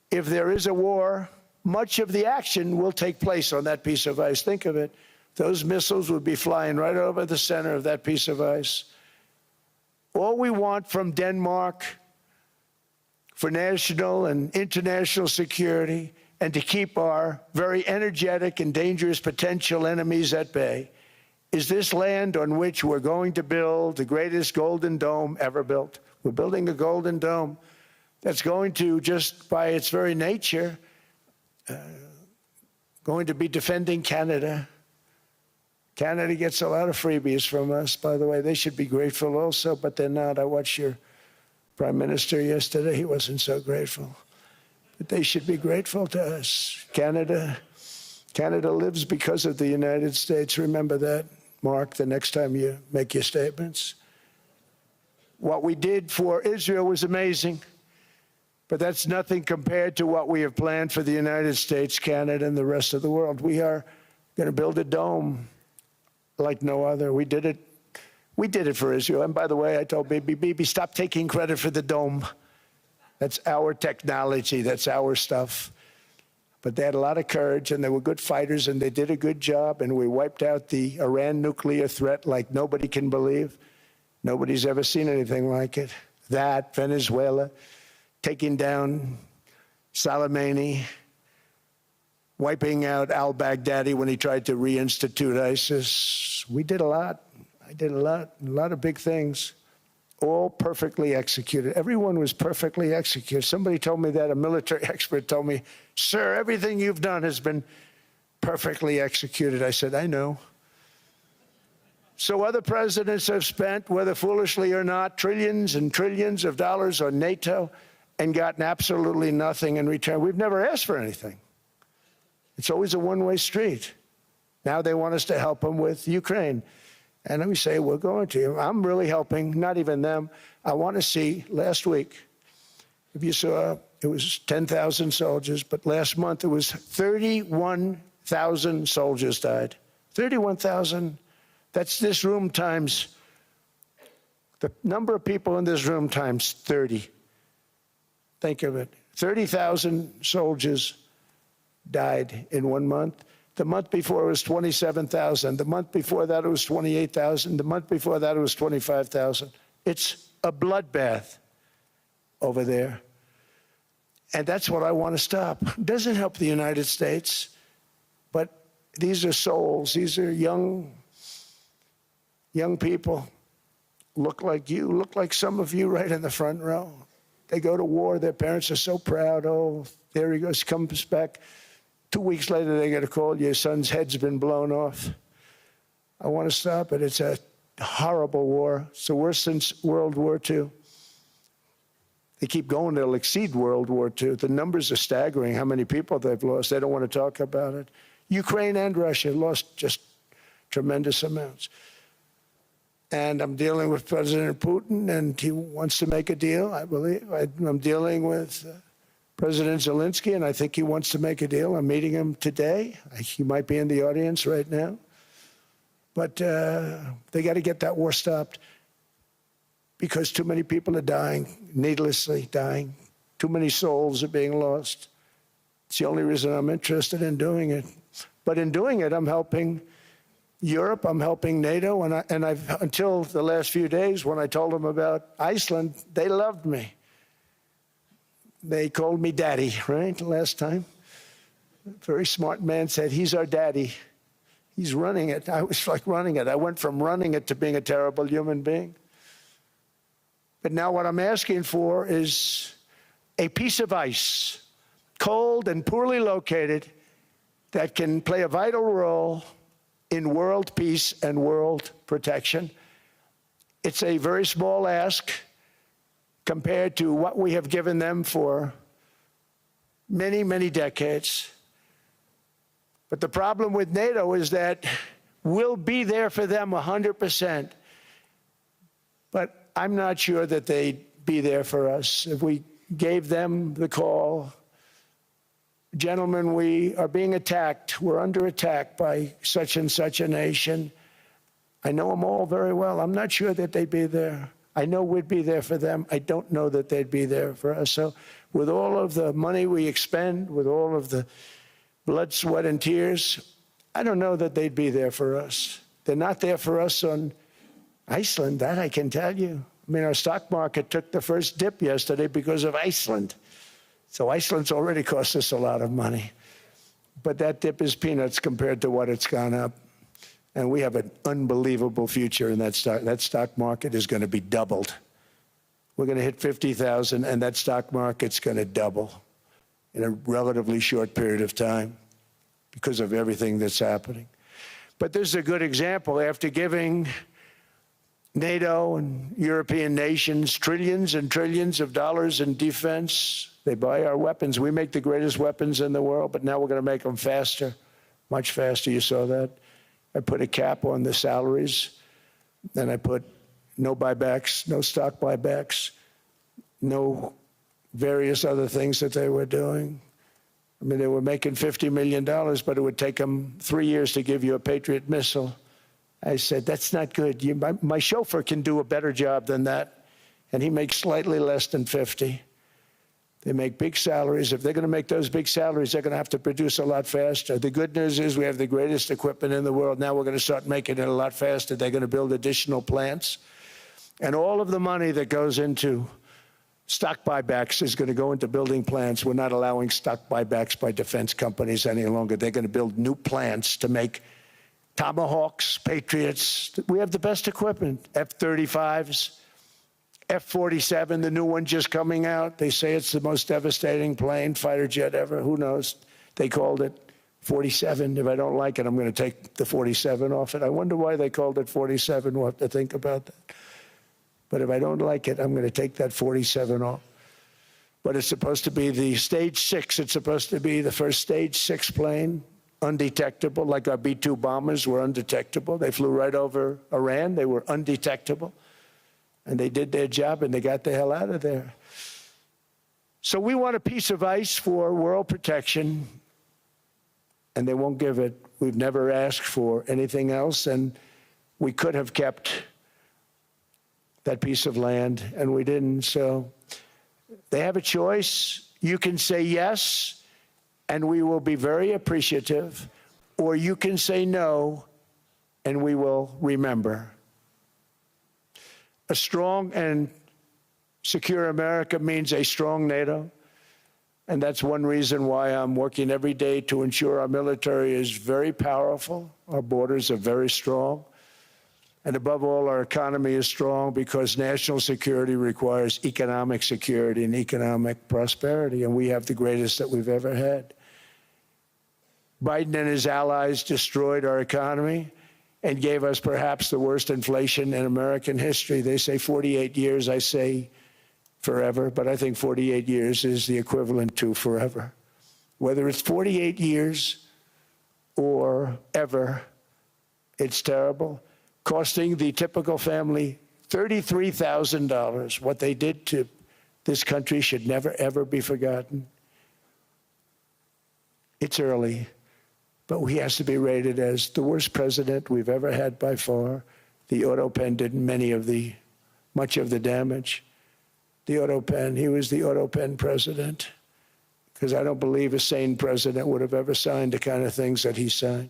if there is a war, much of the action will take place on that piece of ice. Think of it. Those missiles would be flying right over the center of that piece of ice. All we want from Denmark for national and international security and to keep our very energetic and dangerous potential enemies at bay is this land on which we're going to build the greatest golden dome ever built. We're building a golden dome that's going to, just by its very nature, going to be defending Canada. Canada gets a lot of freebies from us, by the way. They should be grateful also, but they're not. I watched your prime minister yesterday. He wasn't so grateful. But they should be grateful to us. Canada lives because of the United States. Remember that, Mark, the next time you make your statements. What we did for Israel was amazing, but that's nothing compared to what we have planned for the United States, Canada, and the rest of the world. We are going to build a dome like no other. We did it for Israel. And by the way, I told Bibi, stop taking credit for the dome. That's our technology. That's our stuff. But they had a lot of courage, and they were good fighters, and they did a good job, and we wiped out the Iran nuclear threat like nobody can believe. Nobody's ever seen anything like it. That, Venezuela, taking down Soleimani, wiping out al-Baghdadi when he tried to reinstitute ISIS. We did a lot. I did a lot of big things. all perfectly executed. Everyone was perfectly executed. Somebody told me that, a military expert told me, "Sir, everything you've done has been perfectly executed." I said, "I know." So other presidents have spent, whether foolishly or not, trillions and trillions of dollars on NATO and gotten absolutely nothing in return. We've never asked for anything. It's always a one-way street. Now they want us to help them with Ukraine. And let me say, we're going to. I'm really helping, not even them. I want to see, last week, if you saw, it was 10,000 soldiers, but last month it was 31,000 soldiers died. 31,000. That's this room times, the number of people in this room times 30. Think of it. 30,000 soldiers died in 1 month. The month before it was 27,000. The month before that it was 28,000. The month before that it was 25,000. It's a bloodbath over there. And that's what I want to stop. It doesn't help the United States, but these are souls. These are young people, look like you, look like some of you right in the front row. They go to war. Their parents are so proud. Oh, there he goes, comes back. 2 weeks later, they get a call, your son's head's been blown off. I want to stop it. It's a horrible war. It's the worst since World War II. They keep going, they'll exceed World War II. The numbers are staggering, how many people they've lost. They don't want to talk about it. Ukraine and Russia lost just tremendous amounts. And I'm dealing with President Putin, and he wants to make a deal, I believe. I'm dealing with President Zelensky, and I think he wants to make a deal. I'm meeting him today. He might be in the audience right now. But they got to get that war stopped because too many people are dying, needlessly dying. Too many souls are being lost. It's the only reason I'm interested in doing it. But in doing it, I'm helping Europe, I'm helping NATO, and I've until the last few days when I told them about Iceland, they loved me. They called me daddy, right, last time. A very smart man said, he's our daddy. He's running it. I was like running it. I went from running it to being a terrible human being. But now what I'm asking for is a piece of ice, cold and poorly located, that can play a vital role in world peace and world protection. It's a very small ask compared to what we have given them for many, many decades. But the problem with NATO is that we'll be there for them 100%. But I'm not sure that they'd be there for us. If we gave them the call, gentlemen, we are being attacked. We're under attack by such and such a nation. I know them all very well. I'm not sure that they'd be there. I know we'd be there for them. I don't know that they'd be there for us. So with all of the money we expend, with all of the blood, sweat, and tears, I don't know that they'd be there for us. They're not there for us on Iceland, that I can tell you. I mean, our stock market took the first dip yesterday because of Iceland. So Iceland's already cost us a lot of money. But that dip is peanuts compared to what it's gone up. And we have an unbelievable future in that stock. That stock market is going to be doubled. We're going to hit 50,000, and that stock market's going to double in a relatively short period of time because of everything that's happening. But this is a good example. After giving NATO and European nations trillions and trillions of dollars in defense, they buy our weapons. We make the greatest weapons in the world, but now we're going to make them faster, much faster. You saw that. I put a cap on the salaries. Then I put no buybacks, no stock buybacks, no various other things that they were doing. I mean, they were making $50 million, but it would take them 3 years to give you a Patriot missile. I said, that's not good. My chauffeur can do a better job than that, and he makes slightly less than 50. They make big salaries. If they're going to make those big salaries, they're going to have to produce a lot faster. The good news is we have the greatest equipment in the world. Now we're going to start making it a lot faster. They're going to build additional plants. And all of the money that goes into stock buybacks is going to go into building plants. We're not allowing stock buybacks by defense companies any longer. They're going to build new plants to make Tomahawks, Patriots. We have the best equipment, F-35s. F-47, the new one just coming out. They say it's the most devastating plane, fighter jet ever. Who knows? They called it 47. If I don't like it, I'm going to take the 47 off it. I wonder why they called it 47. We'll have to think about that. But if I don't like it, I'm going to take that 47 off. But it's supposed to be the stage 6. It's supposed to be the first stage 6 plane, undetectable, like our B-2 bombers were undetectable. They flew right over Iran. They were undetectable. And they did their job, and they got the hell out of there. So we want a piece of ice for world protection, and they won't give it. We've never asked for anything else, and we could have kept that piece of land, and we didn't. So they have a choice. You can say yes, and we will be very appreciative, or you can say no, and we will remember. A strong and secure America means a strong NATO, and that's one reason why I'm working every day to ensure our military is very powerful, our borders are very strong, and above all, our economy is strong because national security requires economic security and economic prosperity, and we have the greatest that we've ever had. Biden and his allies destroyed our economy and gave us perhaps the worst inflation in American history. They say 48 years, I say forever, but I think 48 years is the equivalent to forever. Whether it's 48 years or ever, it's terrible, costing the typical family $33,000. What they did to this country should never, ever be forgotten. It's early, but he has to be rated as the worst president we've ever had by far. The auto pen did much of the damage. The auto pen, he was the auto pen president, because I don't believe a sane president would have ever signed the kind of things that he signed.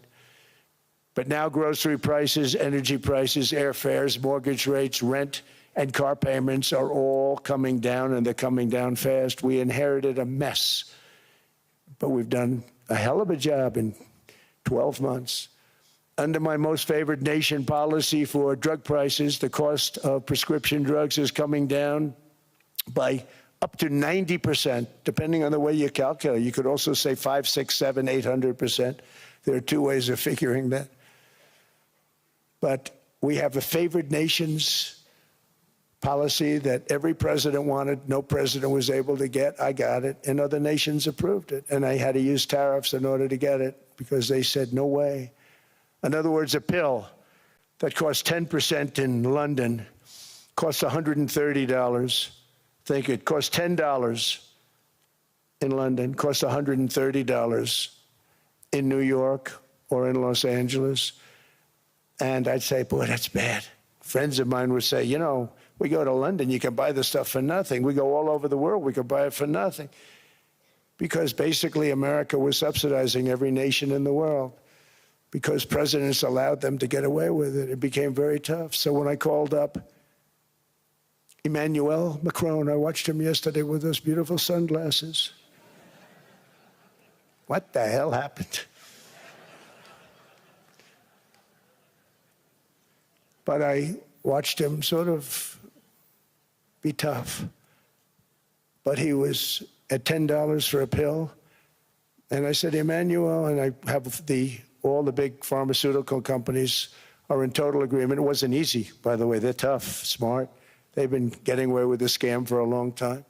But now grocery prices, energy prices, airfares, mortgage rates, rent, and car payments are all coming down, and they're coming down fast. We inherited a mess, but we've done a hell of a job in 12 months. Under my most favored nation policy for drug prices, the cost of prescription drugs is coming down by up to 90%, depending on the way you calculate. You could also say 5, 6, 7, 800%. There are two ways of figuring that. But we have a favored nations policy that every president wanted, no president was able to get. I got it, and other nations approved it. And I had to use tariffs in order to get it because they said, no way. In other words, a pill that costs 10% in London costs $130. Think it costs $10 in London, costs $130 in New York or in Los Angeles. And I'd say, boy, that's bad. Friends of mine would say, you know, we go to London, you can buy the stuff for nothing. We go all over the world, we can buy it for nothing. Because basically America was subsidizing every nation in the world because presidents allowed them to get away with it. It became very tough. So when I called up Emmanuel Macron, I watched him yesterday with those beautiful sunglasses. What the hell happened? But I watched him sort of be tough. But he was at $10 for a pill. And I said, Emmanuel, and I have all the big pharmaceutical companies are in total agreement. It wasn't easy, by the way. They're tough, smart. They've been getting away with the scam for a long time.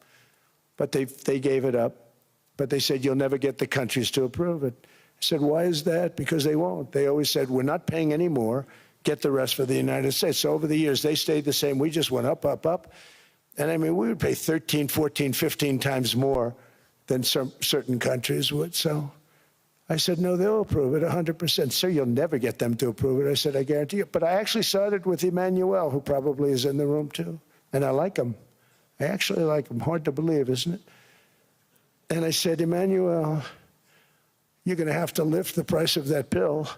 But they gave it up. But they said, you'll never get the countries to approve it. I said, why is that? Because they won't. They always said, we're not paying any more. Get the rest for the United States. So over the years, they stayed the same. We just went up, up, up. And I mean, we would pay 13, 14, 15 times more than certain countries would. So I said, no, they'll approve it 100%. Sir, you'll never get them to approve it. I said, I guarantee you. But I actually started with Emmanuel, who probably is in the room too. And I like him. I actually like him. Hard to believe, isn't it? And I said, Emmanuel, you're going to have to lift the price of that pill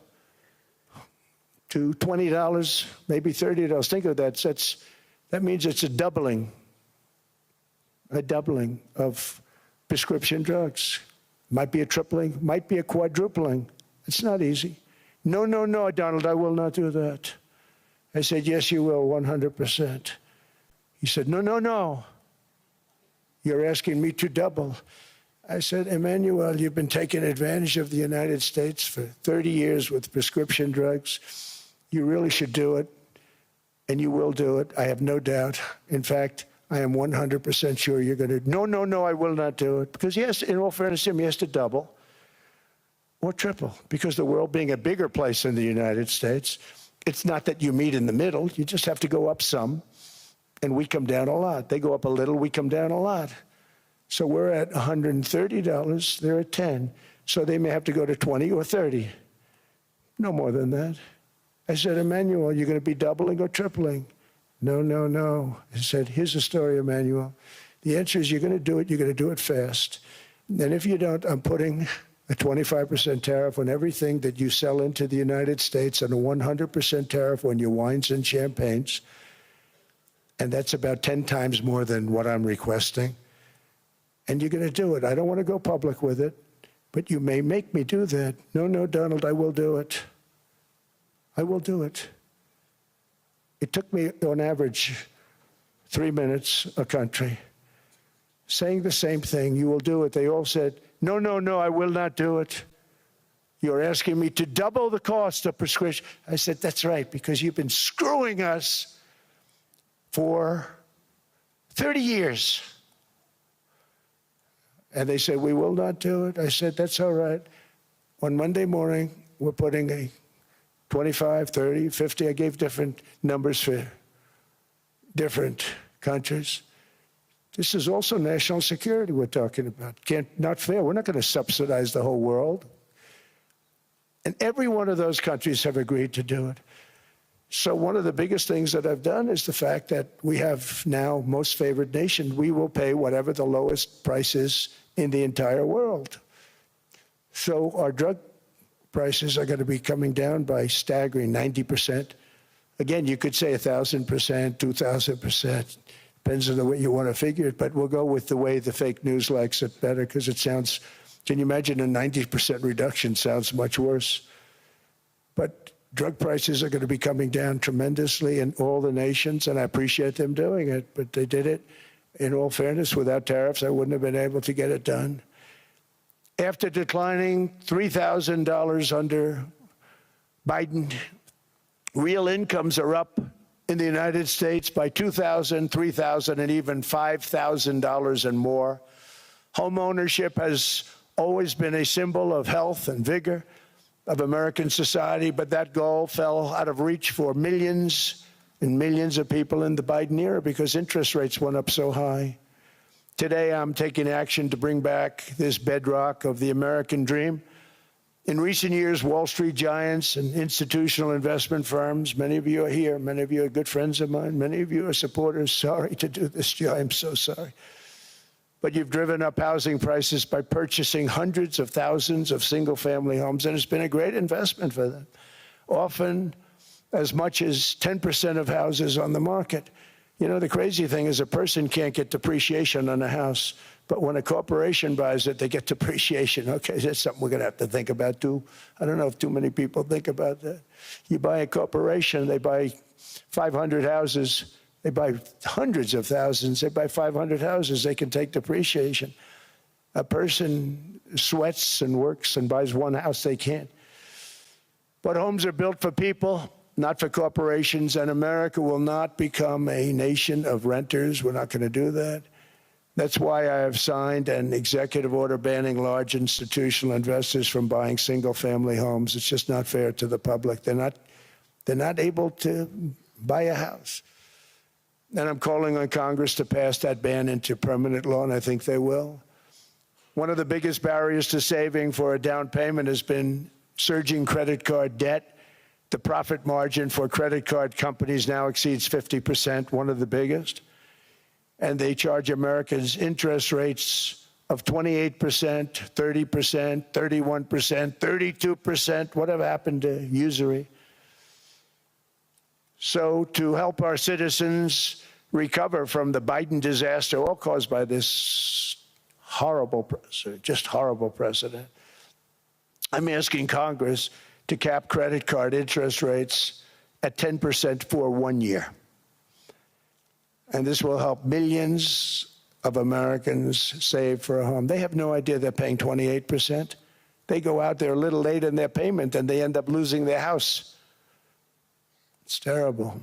to $20, maybe $30. Think of that. That means it's a doubling of prescription drugs. Might be a tripling, might be a quadrupling. It's not easy. No, no, no, Donald, I will not do that. I said, yes, you will, 100%. He said, no, no, no. You're asking me to double. I said, Emmanuel, you've been taking advantage of the United States for 30 years with prescription drugs. You really should do it, and you will do it. I have no doubt. In fact, I am 100% sure you're going to. No, no, no, I will not do it. Because yes, in all fairness to him, he has to double or triple. Because the world being a bigger place than the United States, it's not that you meet in the middle. You just have to go up some, and we come down a lot. They go up a little, we come down a lot. So we're at $130, they're at 10. So they may have to go to 20 or 30. No more than that. I said, Emmanuel, you're going to be doubling or tripling? No, no, no. I said, here's the story, Emmanuel. The answer is you're going to do it fast. And if you don't, I'm putting a 25% tariff on everything that you sell into the United States and a 100% tariff on your wines and champagnes. And that's about 10 times more than what I'm requesting. And you're going to do it. I don't want to go public with it, but you may make me do that. No, no, Donald, I will do it. I will do it. It took me, on average, 3 minutes a country, saying the same thing. You will do it. They all said, no, no, no, I will not do it. You're asking me to double the cost of prescription. I said, that's right, because you've been screwing us for 30 years. And they said, we will not do it. I said, that's all right. On Monday morning, we're putting a 25, 30, 50. I gave different numbers for different countries. This is also national security we're talking about. Not fair. We're not going to subsidize the whole world. And every one of those countries have agreed to do it. So one of the biggest things that I've done is the fact that we have now most favored nation. We will pay whatever the lowest price is in the entire world. So our drug prices are going to be coming down by staggering 90%. Again, you could say 1,000%, 2,000%. Depends on the way you want to figure it, but we'll go with the way the fake news likes it better because it sounds, can you imagine a 90% reduction sounds much worse. But drug prices are going to be coming down tremendously in all the nations, and I appreciate them doing it, but they did it. In all fairness, without tariffs, I wouldn't have been able to get it done. After declining $3,000 under Biden, real incomes are up in the United States by $2,000, $3,000, and even $5,000 and more. Home ownership has always been a symbol of health and vigor of American society, but that goal fell out of reach for millions and millions of people in the Biden era because interest rates went up so high. Today, I'm taking action to bring back this bedrock of the American dream. In recent years, Wall Street giants and institutional investment firms, many of you are here, many of you are good friends of mine, many of you are supporters. Sorry to do this to you, I'm so sorry. But you've driven up housing prices by purchasing hundreds of thousands of single-family homes, and it's been a great investment for them. Often as much as 10% of houses on the market. You know, the crazy thing is a person can't get depreciation on a house, but when a corporation buys it, they get depreciation. Okay, that's something we're going to have to think about, too. I don't know if too many people think about that. You buy a corporation, they buy 500 houses. They buy hundreds of thousands. They buy 500 houses. They can take depreciation. A person sweats and works and buys one house, they can't. But homes are built for people, not for corporations, and America will not become a nation of renters. We're not going to do that. That's why I have signed an executive order banning large institutional investors from buying single-family homes. It's just not fair to the public. They're not able to buy a house. And I'm calling on Congress to pass that ban into permanent law, and I think they will. One of the biggest barriers to saving for a down payment has been surging credit card debt. The profit margin for credit card companies now exceeds 50%, one of the biggest. And they charge Americans interest rates of 28%, 30%, 31%, 32%. Whatever happened to usury? So to help our citizens recover from the Biden disaster, all caused by this horrible precedent, just horrible precedent, I'm asking Congress to cap credit card interest rates at 10% for 1 year. and this will help millions of Americans save for a home. They have no idea they're paying 28%. They go out there a little late in their payment and they end up losing their house. It's terrible.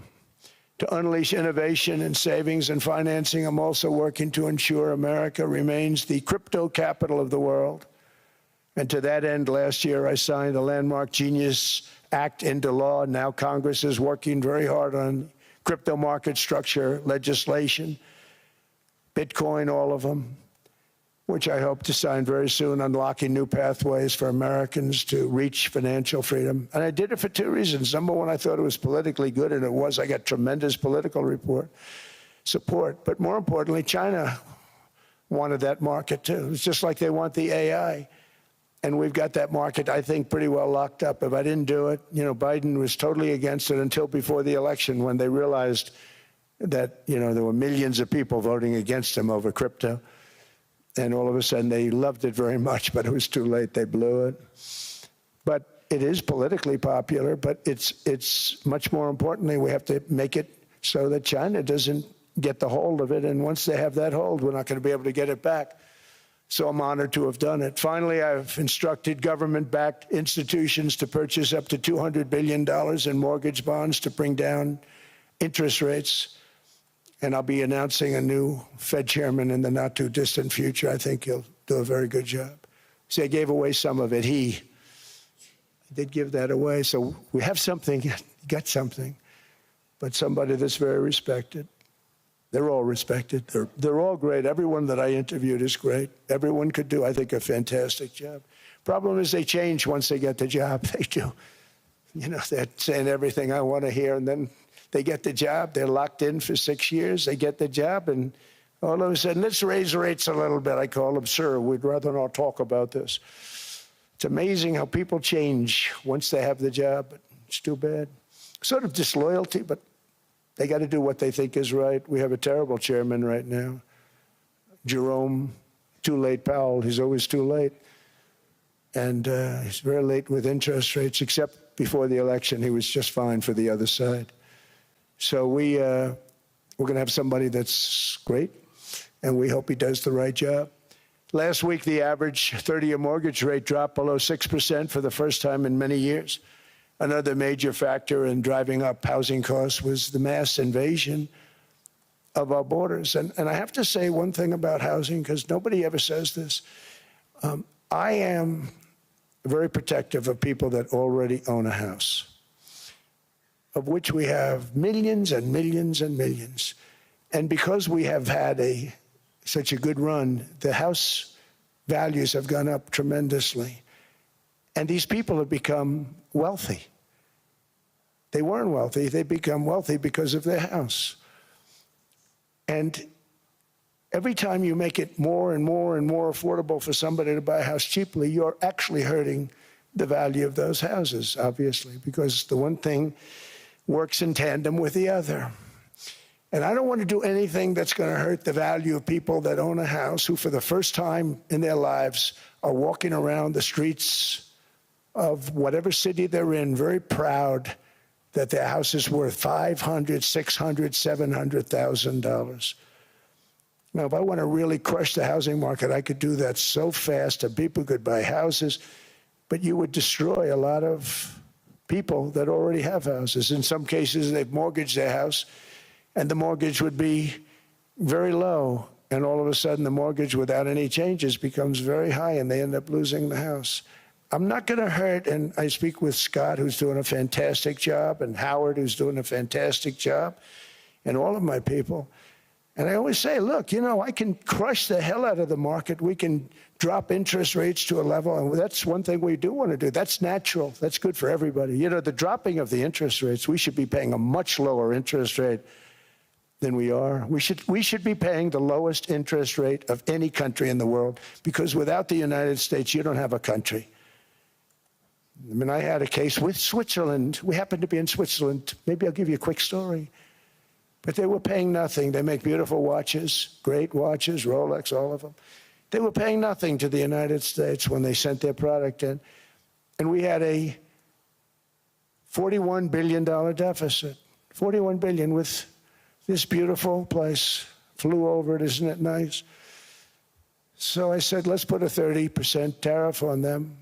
To unleash innovation and savings and financing, I'm also working to ensure America remains the crypto capital of the world. And to that end, last year, I signed the landmark Genius Act into law. Now Congress is working very hard on crypto market structure legislation, Bitcoin, all of them, which I hope to sign very soon, unlocking new pathways for Americans to reach financial freedom. And I did it for two reasons. Number one, I thought it was politically good, and it was. I got tremendous political support. But more importantly, China wanted that market too. It's just like they want the AI. And we've got that market, I think, pretty well locked up. If I didn't do it, Biden was totally against it until before the election, when they realized that, there were millions of people voting against him over crypto. And all of a sudden, they loved it very much, but it was too late. They blew it. But it is politically popular, but it's much more importantly, we have to make it so that China doesn't get the hold of it. And once they have that hold, we're not going to be able to get it back. So I'm honored to have done it. Finally, I've instructed government-backed institutions to purchase up to $200 billion in mortgage bonds to bring down interest rates. And I'll be announcing a new Fed chairman in the not-too-distant future. I think he'll do a very good job. See, I gave away some of it. He did give that away. So we have something, got something, but somebody that's very respected. They're all respected. They're all great. Everyone that I interviewed is great. Everyone could do, I think, a fantastic job. Problem is they change once they get the job. They do. They're saying everything I want to hear, and then they get the job. They're locked in for 6 years. They get the job, and all of a sudden, let's raise rates a little bit. I call them, sir, we'd rather not talk about this. It's amazing how people change once they have the job, but it's too bad. Sort of disloyalty, but they got to do what they think is right. We have a terrible chairman right now, Jerome Too Late Powell. He's always too late. And he's very late with interest rates, except before the election, he was just fine for the other side. So we're going to have somebody that's great, and we hope he does the right job. Last week, the average 30-year mortgage rate dropped below 6% for the first time in many years. Another major factor in driving up housing costs was the mass invasion of our borders. And I have to say one thing about housing, because nobody ever says this. I am very protective of people that already own a house, of which we have millions and millions and millions. And because we have had such a good run, the house values have gone up tremendously. And these people have become wealthy. They weren't wealthy. They become wealthy because of their house. And every time you make it more and more and more affordable for somebody to buy a house cheaply, you're actually hurting the value of those houses, obviously, because the one thing works in tandem with the other. And I don't want to do anything that's going to hurt the value of people that own a house, who for the first time in their lives are walking around the streets of whatever city they're in, very proud that their house is worth $500,000, $600,000, $700,000. Now, if I want to really crush the housing market, I could do that so fast and people could buy houses, but you would destroy a lot of people that already have houses. In some cases, they've mortgaged their house, and the mortgage would be very low, and all of a sudden the mortgage without any changes becomes very high, and they end up losing the house. I'm not going to hurt, and I speak with Scott, who's doing a fantastic job, and Howard, who's doing a fantastic job, and all of my people. And I always say, look, I can crush the hell out of the market. We can drop interest rates to a level, and that's one thing we do want to do. That's natural. That's good for everybody. The dropping of the interest rates, we should be paying a much lower interest rate than we are. We should be paying the lowest interest rate of any country in the world, because without the United States, you don't have a country. I mean, I had a case with Switzerland. We happened to be in Switzerland. Maybe I'll give you a quick story. But they were paying nothing. They make beautiful watches, great watches, Rolex, all of them. They were paying nothing to the United States when they sent their product in. And we had a $41 billion deficit, $41 billion with this beautiful place. Flew over it, isn't it nice? So I said, let's put a 30% tariff on them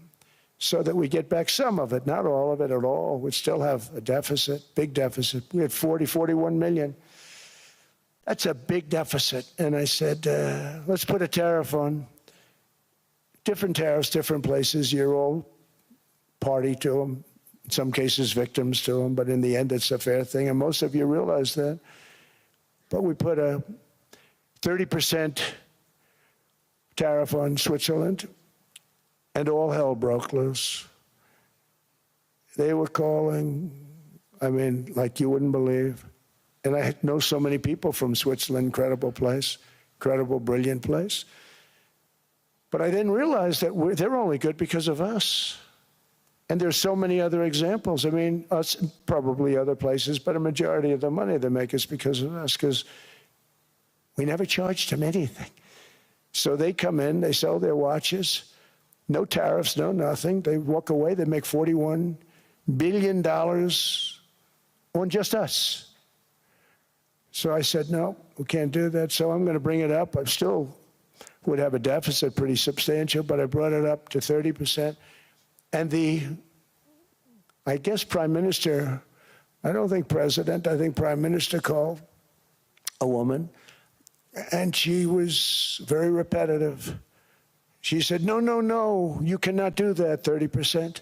so that we get back some of it, not all of it at all. We'd still have a deficit, big deficit. We had 41 million. That's a big deficit. And I said, let's put a tariff on. Different tariffs, different places. You're all party to them. In some cases, victims to them. But in the end, it's a fair thing. And most of you realize that. But we put a 30% tariff on Switzerland, and all hell broke loose. They were calling, I mean, like you wouldn't believe. And I know so many people from Switzerland, incredible place, incredible, brilliant place. But I didn't realize that they're only good because of us. And there's so many other examples. I mean, us, probably other places, but a majority of the money they make is because of us, because we never charged them anything. So they come in, they sell their watches, no tariffs, no nothing. They walk away, they make $41 billion on just us. So I said, no, we can't do that. So I'm going to bring it up. I still would have a deficit pretty substantial, but I brought it up to 30%. And I guess Prime Minister, I don't think President, I think Prime Minister called a woman, and she was very repetitive. She said, no, no, no, you cannot do that, 30%.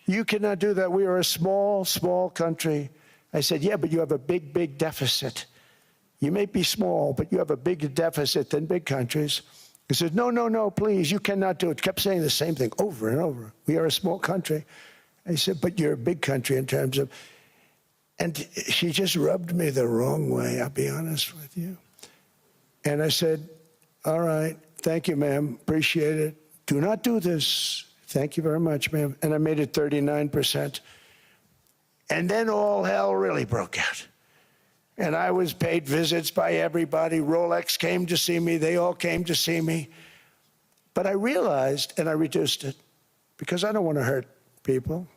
You cannot do that. We are a small, small country. I said, yeah, but you have a big, big deficit. You may be small, but you have a bigger deficit than big countries. He said, no, no, no, please, you cannot do it. Kept saying the same thing over and over. We are a small country. I said, but you're a big country in terms of, and she just rubbed me the wrong way, I'll be honest with you. And I said, all right, thank you, ma'am, appreciate it. Do not do this. Thank you very much, ma'am. And I made it 39%. And then all hell really broke out. And I was paid visits by everybody. Rolex came to see me. They all came to see me. But I realized, and I reduced it, because I don't want to hurt people.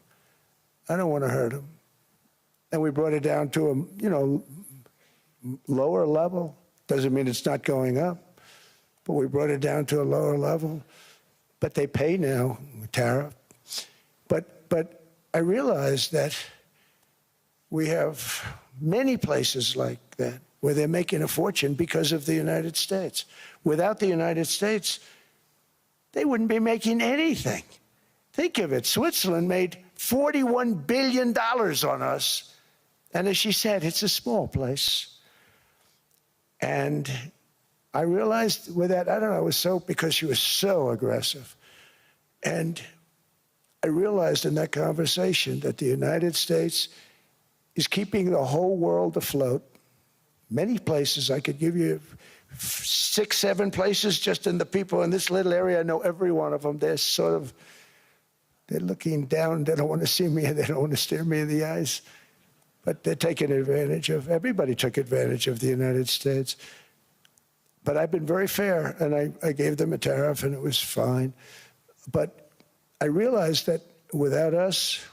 I don't want to hurt them. And we brought it down to a, lower level. Doesn't mean it's not going up, but we brought it down to a lower level. But they pay now, tariff. But I realized that we have many places like that where they're making a fortune because of the United States. Without the United States, they wouldn't be making anything. Think of it. Switzerland made $41 billion on us. And as she said, it's a small place. And I realized with that, I don't know, it was so, because she was so aggressive. And I realized in that conversation that the United States is keeping the whole world afloat. Many places, I could give you 6, 7 places just in the people in this little area. I know every one of them. They're sort of, they're looking down. They don't want to see me. They don't want to stare me in the eyes. But they're taking advantage of, everybody took advantage of the United States. But I've been very fair, and I gave them a tariff, and it was fine. But I realized that without us,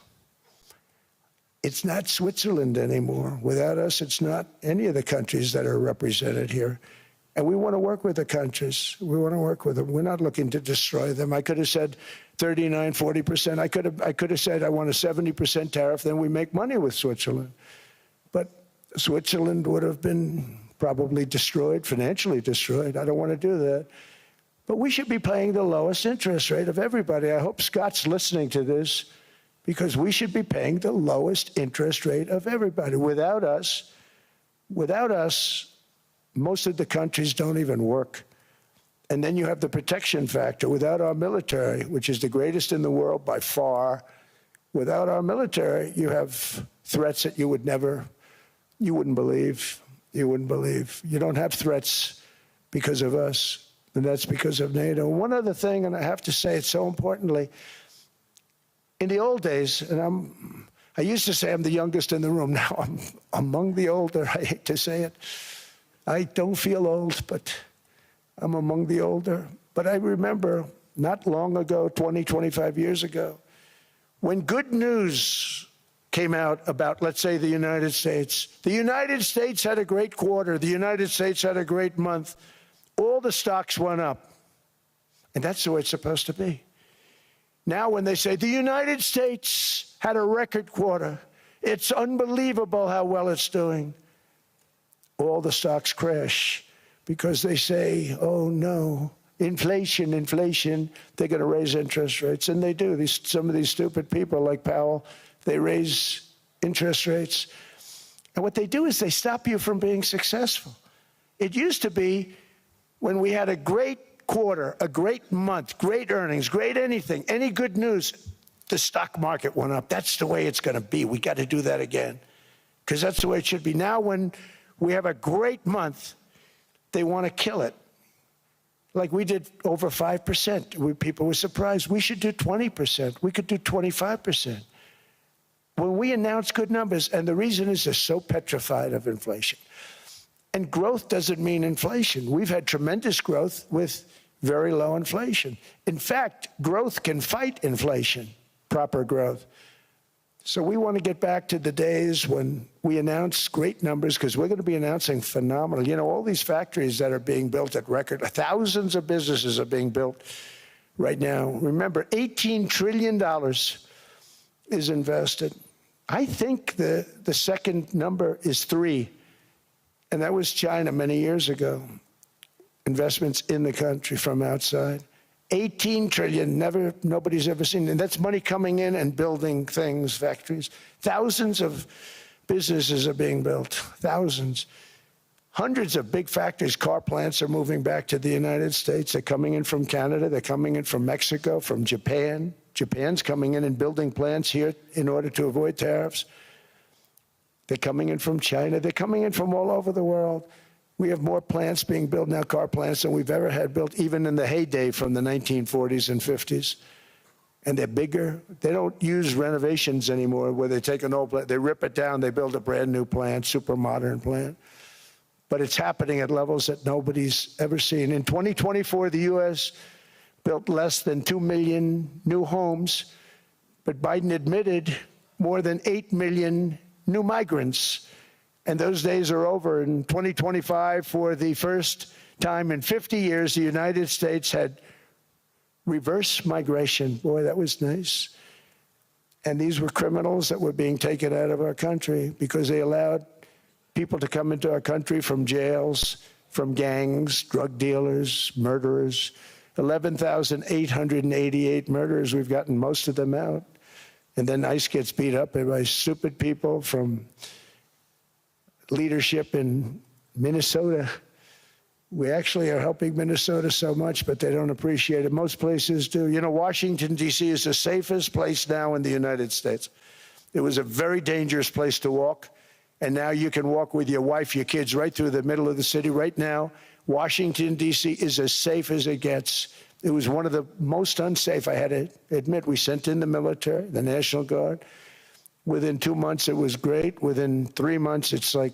it's not Switzerland anymore. Without us, it's not any of the countries that are represented here. And we want to work with the countries. We want to work with them. We're not looking to destroy them. I could have said 39, 40%. I could have said I want a 70% tariff, then we make money with Switzerland. But Switzerland would have been probably destroyed, financially destroyed. I don't want to do that. But we should be paying the lowest interest rate of everybody. I hope Scott's listening to this, because we should be paying the lowest interest rate of everybody. Without us, most of the countries don't even work. And then you have the protection factor. Without our military, which is the greatest in the world by far, without our military, you have threats that you wouldn't believe. You wouldn't believe. You don't have threats because of us, and that's because of NATO. One other thing, and I have to say it so importantly, in the old days, and I used to say I'm the youngest in the room. Now I'm among the older. I hate to say it. I don't feel old, but I'm among the older. But I remember not long ago, 20, 25 years ago, when good news came out about, let's say, the United States. The United States had a great quarter. The United States had a great month. All the stocks went up. And that's the way it's supposed to be. Now when they say the United States had a record quarter, it's unbelievable how well it's doing, all the stocks crash because they say, oh no, inflation, inflation, they're going to raise interest rates. And they do. Some of these stupid people like Powell, they raise interest rates. And what they do is they stop you from being successful. It used to be when we had a great quarter, a great month, great earnings, great anything, any good news, the stock market went up. That's the way it's going to be. We got to do that again because that's the way it should be. Now when we have a great month, they want to kill it. Like we did over 5%. People were surprised. We should do 20%. We could do 25%. When we announce good numbers, and the reason is they're so petrified of inflation. And growth doesn't mean inflation. We've had tremendous growth with very low inflation. In fact, growth can fight inflation, proper growth. So we want to get back to the days when we announce great numbers, because we're going to be announcing phenomenal. You know, all these factories that are being built at record, thousands of businesses are being built right now. Remember, $18 trillion is invested. I think the second number is 3, and that was China many years ago. Investments in the country from outside. 18 trillion, nobody's ever seen. And that's money coming in and building things, factories. Thousands of businesses are being built, thousands. Hundreds of big factories, car plants are moving back to the United States. They're coming in from Canada, they're coming in from Mexico, from Japan. Japan's coming in and building plants here in order to avoid tariffs. They're coming in from China, they're coming in from all over the world. We have more plants being built now, car plants, than we've ever had built, even in the heyday from the 1940s and 50s. And they're bigger. They don't use renovations anymore where they take an old plant, they rip it down, they build a brand new plant, super modern plant. But it's happening at levels that nobody's ever seen. In 2024, the U.S. built less than 2 million new homes, but Biden admitted more than 8 million new migrants. And those days are over. In 2025, for the first time in 50 years, the United States had reverse migration. Boy, that was nice. And these were criminals that were being taken out of our country because they allowed people to come into our country from jails, from gangs, drug dealers, murderers. 11,888 murderers. We've gotten most of them out. And then ICE gets beat up by stupid people from leadership in Minnesota. We actually are helping Minnesota so much, but they don't appreciate it. Most places do. You know, Washington, D.C. is the safest place now in the United States. It was a very dangerous place to walk, and now you can walk with your wife, your kids, right through the middle of the city. Right now, Washington, D.C. is as safe as it gets. It was one of the most unsafe, I had to admit. We sent in the military, the National Guard. Within 2 months, it was great. Within 3 months, it's like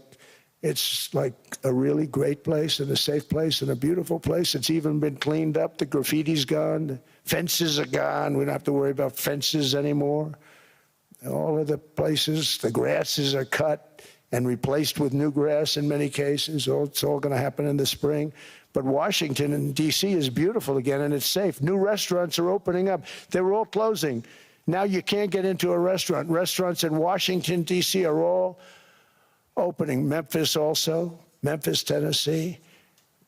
a really great place and a safe place and a beautiful place. It's even been cleaned up. The graffiti's gone. The fences are gone. We don't have to worry about fences anymore. All of the places, the grasses are cut and replaced with new grass in many cases. It's all going to happen in the spring. But Washington and D.C. is beautiful again, and it's safe. New restaurants are opening up. They were all closing. Now you can't get into a restaurant. Restaurants in Washington, D.C. are all opening. Memphis also, Memphis, Tennessee,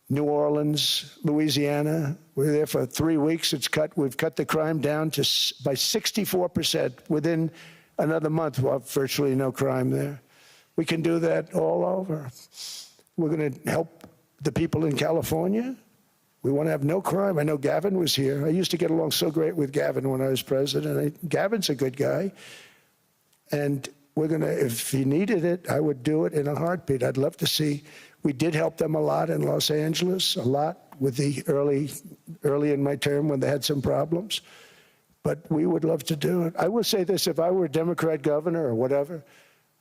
New Orleans, Louisiana. We're there for 3 weeks. We've cut the crime down by 64%. Within another month, we'll have virtually no crime there. We can do that all over. We're going to help the people in California. We want to have no crime. I know Gavin was here. I used to get along so great with Gavin when I was president. Gavin's a good guy. And we're going to, if he needed it, I would do it in a heartbeat. I'd love to see. We did help them a lot in Los Angeles, a lot with the early in my term when they had some problems. But we would love to do it. I will say this, if I were a Democrat governor or whatever,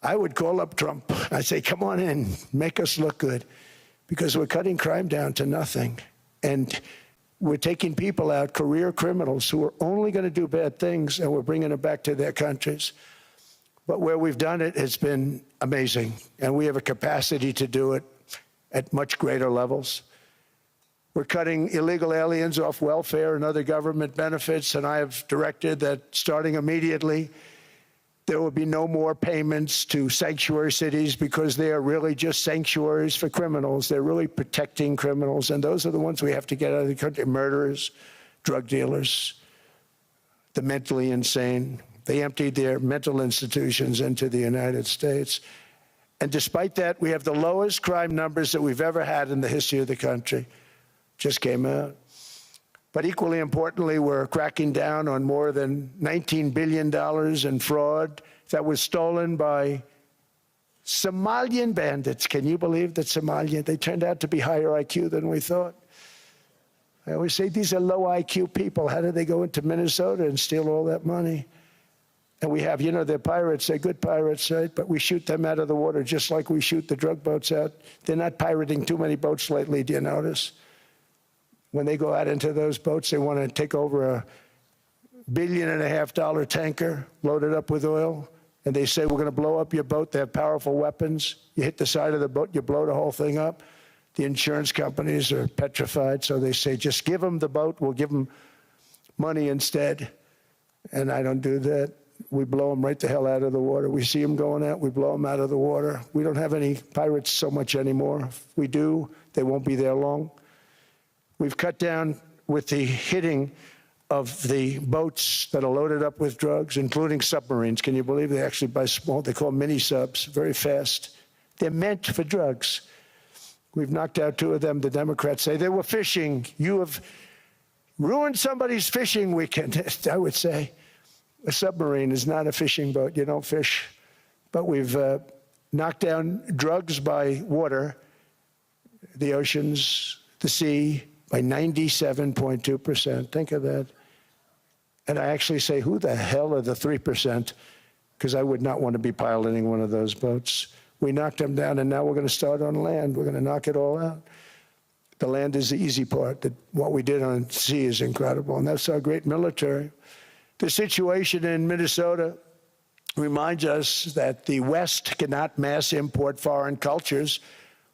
I would call up Trump. I'd say, come on in, make us look good, because we're cutting crime down to nothing. And we're taking people out, career criminals, who are only going to do bad things, and we're bringing them back to their countries. But where we've done it, it's been amazing. And we have a capacity to do it at much greater levels. We're cutting illegal aliens off welfare and other government benefits, and I have directed that starting immediately, there will be no more payments to sanctuary cities because they are really just sanctuaries for criminals. They're really protecting criminals, and those are the ones we have to get out of the country: murderers, drug dealers, the mentally insane. They emptied their mental institutions into the United States. And despite that, we have the lowest crime numbers that we've ever had in the history of the country. Just came out. But equally importantly, we're cracking down on more than $19 billion in fraud that was stolen by Somalian bandits. Can you believe that Somalian? They turned out to be higher IQ than we thought. I always say these are low IQ people. How did they go into Minnesota and steal all that money? And we have, you know, they're pirates. They're good pirates, right? But we shoot them out of the water just like we shoot the drug boats out. They're not pirating too many boats lately, do you notice? When they go out into those boats, they want to take over $1.5 billion tanker loaded up with oil, and they say, we're going to blow up your boat. They have powerful weapons. You hit the side of the boat, you blow the whole thing up. The insurance companies are petrified, so they say, just give them the boat. We'll give them money instead. And I don't do that. We blow them right the hell out of the water. We see them going out, we blow them out of the water. We don't have any pirates so much anymore. If we do, they won't be there long. We've cut down with the hitting of the boats that are loaded up with drugs, including submarines. Can you believe they actually buy small, they call them mini subs, very fast. They're meant for drugs. We've knocked out 2 of them. The Democrats say they were fishing. You have ruined somebody's fishing weekend, I would say. A submarine is not a fishing boat. You don't fish. But we've knocked down drugs by water, the oceans, the sea, by 97.2%. Think of that. And I actually say, who the hell are the 3%? Because I would not want to be piloting one of those boats. We knocked them down, and now we're going to start on land. We're going to knock it all out. The land is the easy part. What we did on sea is incredible, and that's our great military. The situation in Minnesota reminds us that the West cannot mass import foreign cultures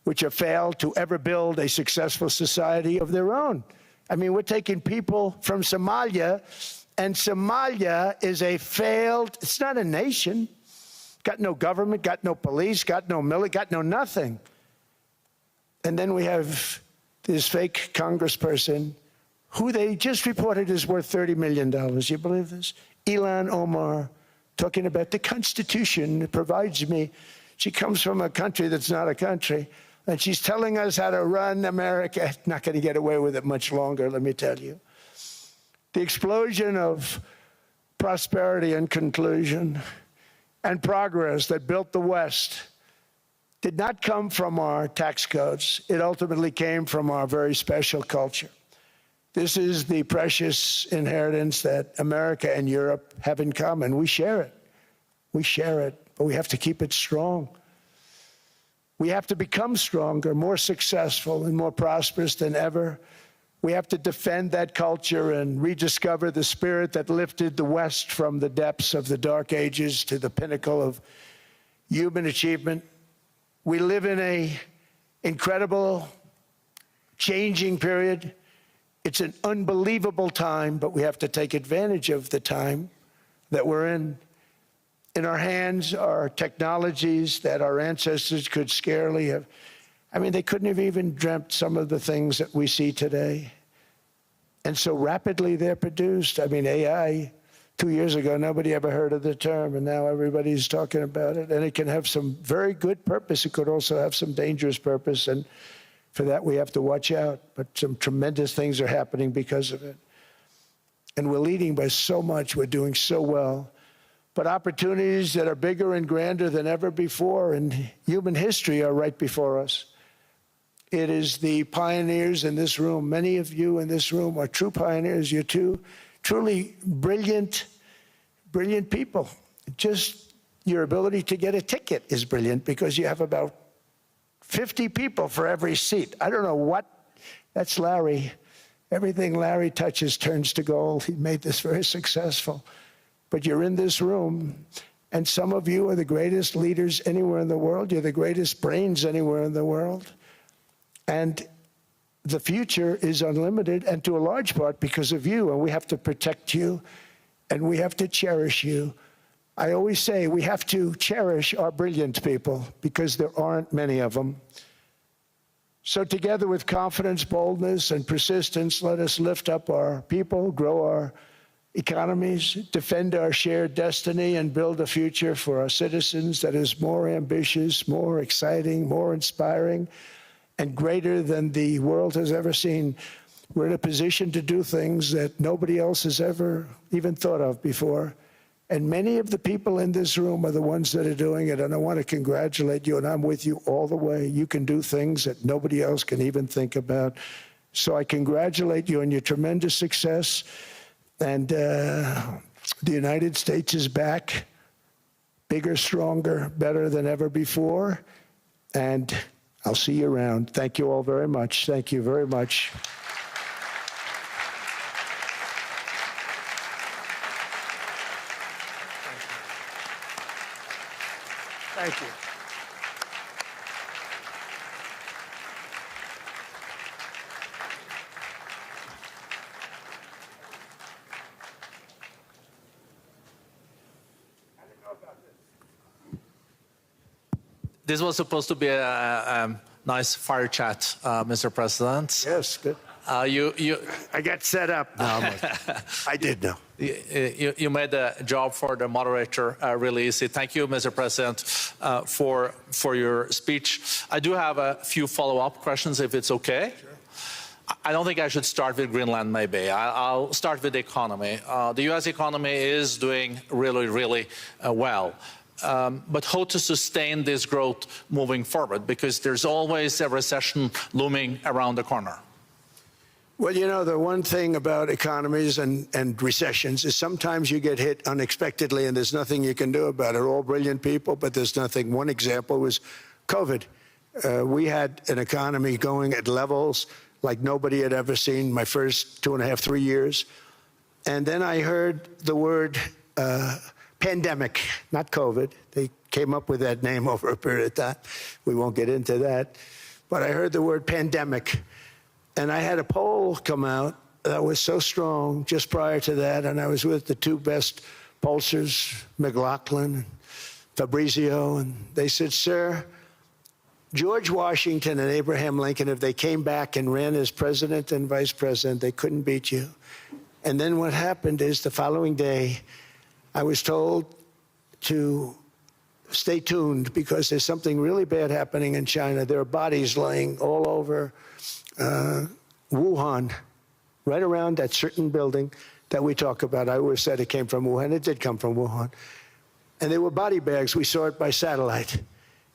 which have failed to ever build a successful society of their own. I mean, we're taking people from Somalia, and Somalia is a failed, it's not a nation. Got no government, got no police, got no military, got no nothing. And then we have this fake congressperson who they just reported is worth $30 million. You believe this? Ilhan Omar, talking about the Constitution provides me. She comes from a country that's not a country, and she's telling us how to run America. Not going to get away with it much longer, let me tell you. The explosion of prosperity and conclusion and progress that built the West did not come from our tax codes. It ultimately came from our very special culture. This is the precious inheritance that America and Europe have in common. We share it. We share it, but we have to keep it strong. We have to become stronger, more successful, and more prosperous than ever. We have to defend that culture and rediscover the spirit that lifted the West from the depths of the Dark Ages to the pinnacle of human achievement. We live in an incredible, changing period. It's an unbelievable time, but we have to take advantage of the time that we're in. In our hands are technologies that our ancestors could scarcely have. I mean, they couldn't have even dreamt some of the things that we see today. And so rapidly they're produced. I mean, AI, 2 years ago, nobody ever heard of the term, and now everybody's talking about it. And it can have some very good purpose. It could also have some dangerous purpose, and for that we have to watch out. But some tremendous things are happening because of it. And we're leading by so much. We're doing so well. But opportunities that are bigger and grander than ever before in human history are right before us. It is the pioneers in this room. Many of you in this room are true pioneers. You're truly brilliant people. Just your ability to get a ticket is brilliant because you have about 50 people for every seat. I don't know what, that's Larry. Everything Larry touches turns to gold. He made this very successful. But you're in this room, And some of you are the greatest leaders anywhere in the world. You're the greatest brains anywhere in the world. And the future is unlimited, and to a large part because of you. And we have to protect you, and we have to cherish you. I always say we have to cherish our brilliant people because there aren't many of them. So together with confidence, boldness, and persistence, let us lift up our people, grow our economies, defend our shared destiny, and build a future for our citizens that is more ambitious, more exciting, more inspiring, and greater than the world has ever seen. We're in a position to do things that nobody else has ever even thought of before. And many of the people in this room are the ones that are doing it, and I want to congratulate you, and I'm with you all the way. You can do things that nobody else can even think about. So I congratulate you on your tremendous success. And the United States is back, bigger, stronger, better than ever before. And I'll see you around. Thank you all very much. Thank you very much. Thank you. This was supposed to be a nice fire chat, Mr. President. Yes, good. I got set up. No, I did know. You made the job for the moderator really easy. Thank you, Mr. President, for your speech. I do have a few follow-up questions, if it's okay. Sure. I don't think I should start with Greenland, maybe. I'll start with the economy. The U.S. economy is doing really, really well. But how to sustain this growth moving forward? Because there's always a recession looming around the corner. Well, you know, the one thing about economies and recessions is sometimes you get hit unexpectedly and there's nothing you can do about it. All brilliant people, but there's nothing. One example was COVID. We had an economy going at levels like nobody had ever seen my first 2.5, 3 years. And then I heard the word pandemic, not COVID. They came up with that name over a period of time. We won't get into that. But I heard the word pandemic. And I had a poll come out that was so strong just prior to that, and I was with the two best pollsters, McLaughlin and Fabrizio, and they said, sir, George Washington and Abraham Lincoln, if they came back and ran as president and vice president, they couldn't beat you. And then what happened is the following day, I was told to stay tuned because there's something really bad happening in China. There are bodies laying all over Wuhan, right around that certain building that we talk about. I always said it came from Wuhan. It did come from Wuhan. And they were body bags. We saw it by satellite.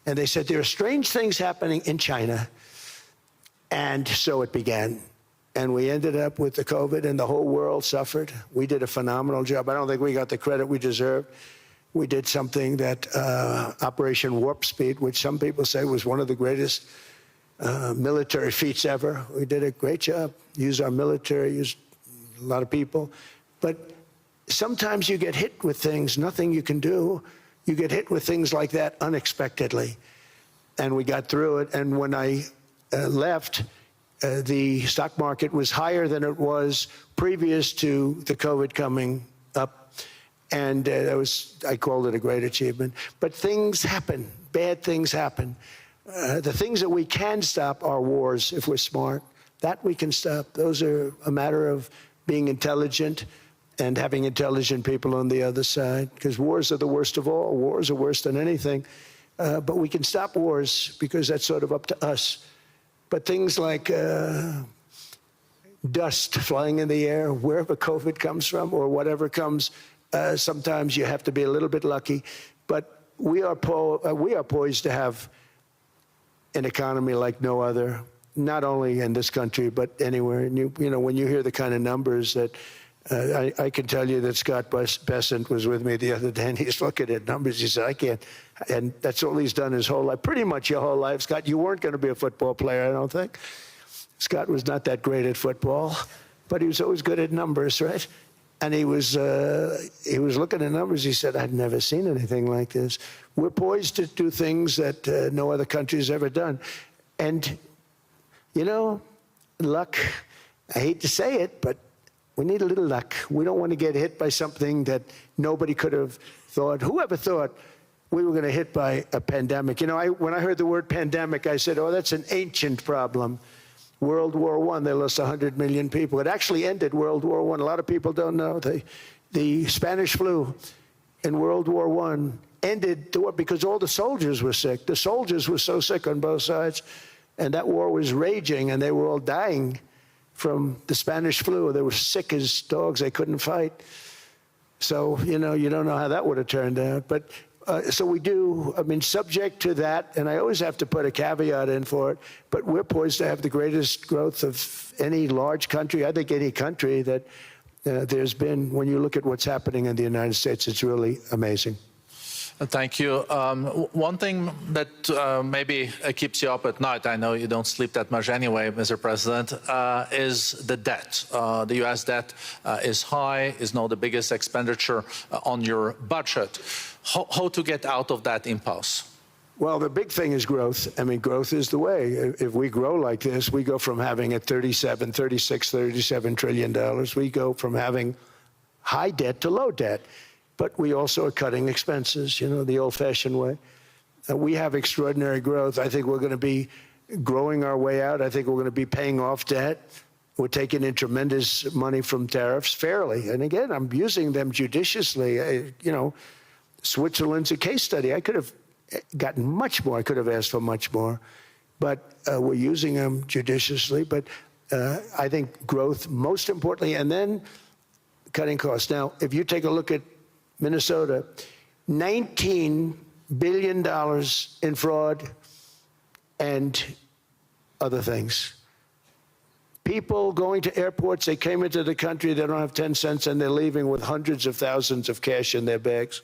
And they said, there are strange things happening in China. And so it began. And we ended up with the COVID, and the whole world suffered. We did a phenomenal job. I don't think we got the credit we deserved. We did something that Operation Warp Speed, which some people say was one of the greatest military feats ever. We did a great job. Used our military, used a lot of people. But sometimes you get hit with things, nothing you can do. You get hit with things like that unexpectedly. And we got through it. And when I left, the stock market was higher than it was previous to the COVID coming up. And that was, I called it a great achievement. But things happen, bad things happen. The things that we can stop are wars if we're smart. That we can stop. Those are a matter of being intelligent and having intelligent people on the other side, because wars are the worst of all. Wars are worse than anything. But we can stop wars because that's sort of up to us. But things like dust flying in the air, wherever COVID comes from or whatever comes, sometimes you have to be a little bit lucky. But we are poised to have an economy like no other, not only in this country, but anywhere. And you know, when you hear the kind of numbers that I can tell you that Scott Bessent was with me the other day, and he's looking at numbers. He said, I can't. And that's all he's done his whole life, pretty much your whole life. Scott, you weren't going to be a football player, I don't think. Scott was not that great at football, but he was always good at numbers, right? And he was looking at numbers. He said, I've never seen anything like this. We're poised to do things that no other country's ever done. And, you know, luck, I hate to say it, but we need a little luck. We don't want to get hit by something that nobody could have thought. Whoever thought we were going to hit by a pandemic? You know, when I heard the word pandemic, I said, oh, that's an ancient problem. World War I, they lost 100 million people. It actually ended World War I. A lot of people don't know. The Spanish flu in World War I ended the war because all the soldiers were sick. The soldiers were so sick on both sides, and that war was raging, and they were all dying from the Spanish flu. They were sick as dogs. They couldn't fight. So, you know, you don't know how that would have turned out. But so we do, I mean, subject to that, and I always have to put a caveat in for it, but we're poised to have the greatest growth of any large country, I think any country that there's been. When you look at what's happening in the United States, it's really amazing. Thank you. One thing that maybe keeps you up at night, I know you don't sleep that much anyway, Mr. President, is the debt. The U.S. debt is high, is now the biggest expenditure on your budget. How to get out of that impasse? Well, the big thing is growth. I mean, growth is the way. If we grow like this, we go from having at $37 trillion, we go from having high debt to low debt. But we also are cutting expenses, you know, the old-fashioned way. We have extraordinary growth. I think we're going to be growing our way out. I think we're going to be paying off debt. We're taking in tremendous money from tariffs fairly. And again, I'm using them judiciously. You know, Switzerland's a case study. I could have gotten much more. I could have asked for much more. But we're using them judiciously. But I think growth, most importantly, and then cutting costs. Now, if you take a look at Minnesota, $19 billion in fraud and other things. People going to airports, they came into the country, they don't have 10 cents, and they're leaving with hundreds of thousands of cash in their bags.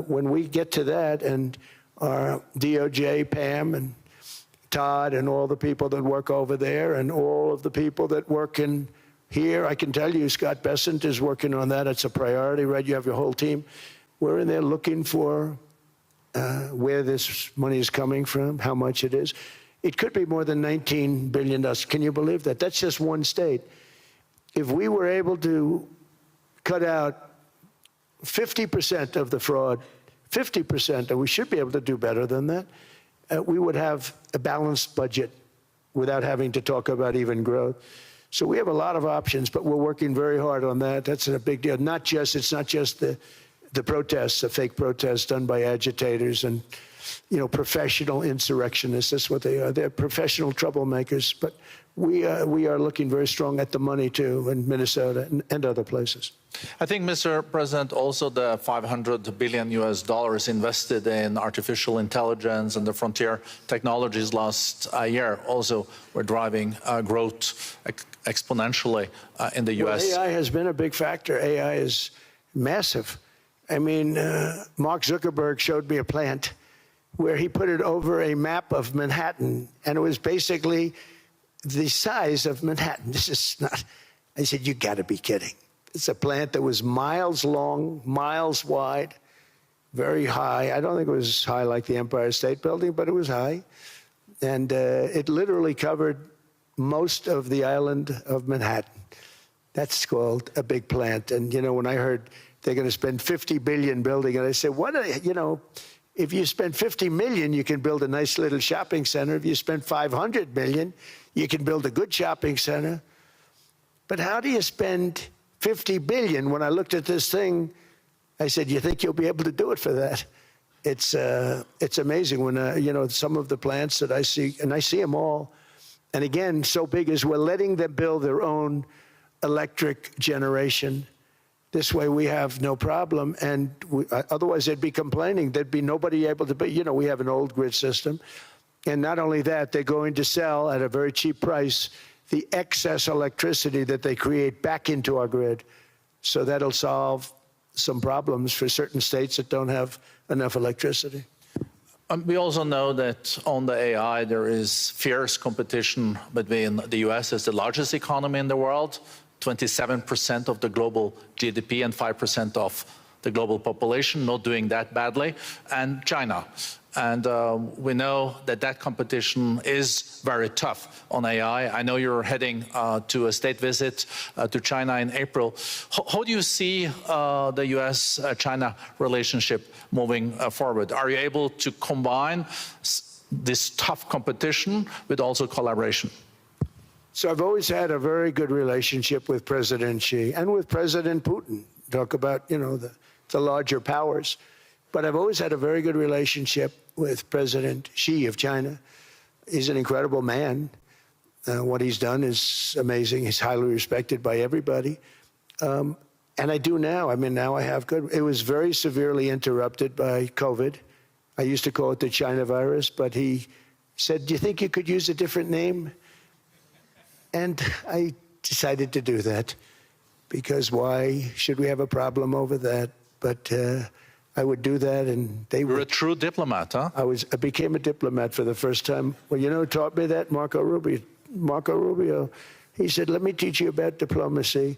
When we get to that, and our DOJ, Pam, and Todd, and all the people that work over there, and all of the people that work in here, I can tell you, Scott Bessent is working on that. It's a priority, right? You have your whole team. We're in there looking for where this money is coming from, how much it is. It could be more than $19 billion. Can you believe that? That's just one state. If we were able to cut out 50% of the fraud, 50%, and we should be able to do better than that, we would have a balanced budget without having to talk about even growth. So we have a lot of options, but we're working very hard on that. That's a big deal. It's not just the protests, the fake protests done by agitators and, you know, professional insurrectionists. That's what they are. They're professional troublemakers. But we are looking very strong at the money too in Minnesota and other places. I think, Mr. President, also the $500 billion invested in artificial intelligence and the frontier technologies last year also were driving growth exponentially in the U.S. Well, AI has been a big factor. AI is massive. I mean, Mark Zuckerberg showed me a plant where he put it over a map of Manhattan, and it was basically the size of Manhattan. This is not, I said, you got to be kidding. It's a plant that was miles long, miles wide, very high. I don't think it was high like the Empire State Building, but it was high. And it literally covered most of the island of Manhattan. That's called a big plant. And, you know, when I heard they're going to spend $50 billion building it, I said, what are, you know, if you spend $50 million, you can build a nice little shopping center. If you spend $500 million, you can build a good shopping center. But how do you spend $50 billion? When I looked at this thing, I said, you think you'll be able to do it for that? It's amazing when, you know, some of the plants that I see, and I see them all. And again, so big is we're letting them build their own electric generation. This way we have no problem. And otherwise they'd be complaining. There'd be nobody able to, you know, we have an old grid system. And not only that, they're going to sell at a very cheap price the excess electricity that they create back into our grid. So that'll solve some problems for certain states that don't have enough electricity. We also know that on the AI, there is fierce competition between the U.S. as the largest economy in the world 27% of the global GDP and 5% of the global population, not doing that badly, and China. And we know that that competition is very tough on AI. I know you're heading to a state visit to China in April. How do you see the US-China relationship moving forward? Are you able to combine this tough competition with also collaboration? So I've always had a very good relationship with President Xi and with President Putin. Talk about, the larger powers. But I've always had a very good relationship with President Xi of China. He's an incredible man. What he's done is amazing. He's highly respected by everybody. And I do now. I mean, now I have good. It was very severely interrupted by COVID. I used to call it the China virus, but he said, do you think you could use a different name? And I decided to do that because why should we have a problem over that? But I would do that, and they were. You're a true diplomat, huh? I became a diplomat for the first time. Well, who taught me that? Marco Rubio. Marco Rubio. He said, let me teach you about diplomacy.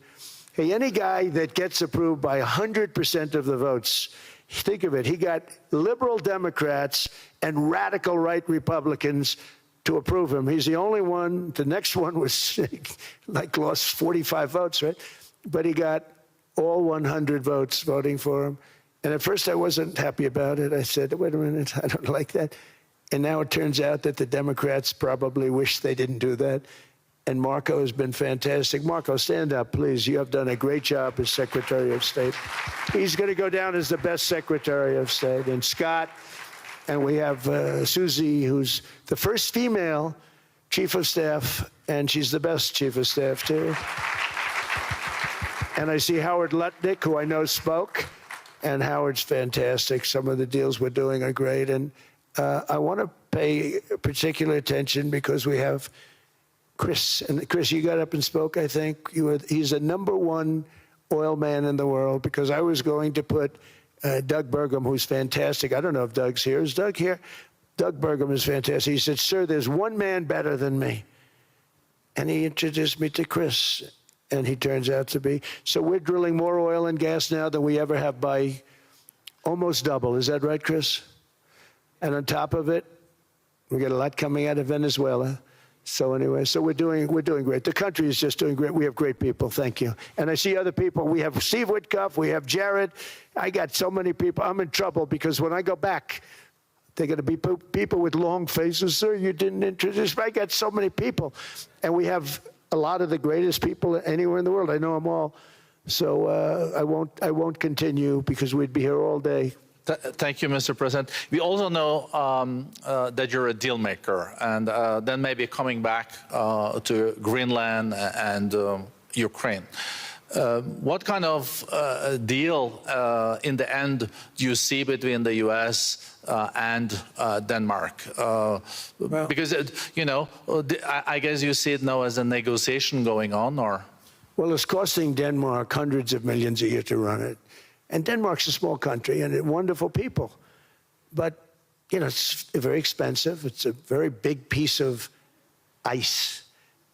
Hey, any guy that gets approved by 100% of the votes, think of it, he got liberal Democrats and radical right Republicans to approve him. He's the only one. The next one was lost 45 votes, right? But he got all 100 votes voting for him. And at first I wasn't happy about it. I said, wait a minute, I don't like that. And now it turns out that the Democrats probably wish they didn't do that. And Marco has been fantastic. Marco, stand up, please. You have done a great job as Secretary of State. He's going to go down as the best Secretary of State. And Scott, and we have Susie, who's the first female Chief of Staff, and she's the best Chief of Staff, too. And I see Howard Lutnick, who I know spoke, and Howard's fantastic. Some of the deals we're doing are great. And I want to pay particular attention because we have Chris. And Chris, you got up and spoke, I think. He's the #1 oil man in the world because I was going to put Doug Burgum, who's fantastic. I don't know if Doug's here. Is Doug here? Doug Burgum is fantastic. He said, sir, there's one man better than me. And he introduced me to Chris. And he turns out to be. So we're drilling more oil and gas now than we ever have by almost double. Is that right, Chris? And on top of it, we got a lot coming out of Venezuela. So anyway, so we're doing great. The country is just doing great. We have great people. Thank you. And I see other people. We have Steve Witkoff. We have Jared. I got so many people. I'm in trouble because when I go back, they're going to be people with long faces. Sir, you didn't introduce me. I got so many people. And we have a lot of the greatest people anywhere in the world. I know them all. So I won't continue because we'd be here all day. Thank you, Mr. President. We also know that you're a deal maker, and then maybe coming back to Greenland and Ukraine. What kind of deal in the end do you see between the U.S. And Denmark? Because, I guess you see it now as a negotiation going on, or? Well, it's costing Denmark hundreds of millions a year to run it. And Denmark's a small country and wonderful people. But, it's very expensive. It's a very big piece of ice.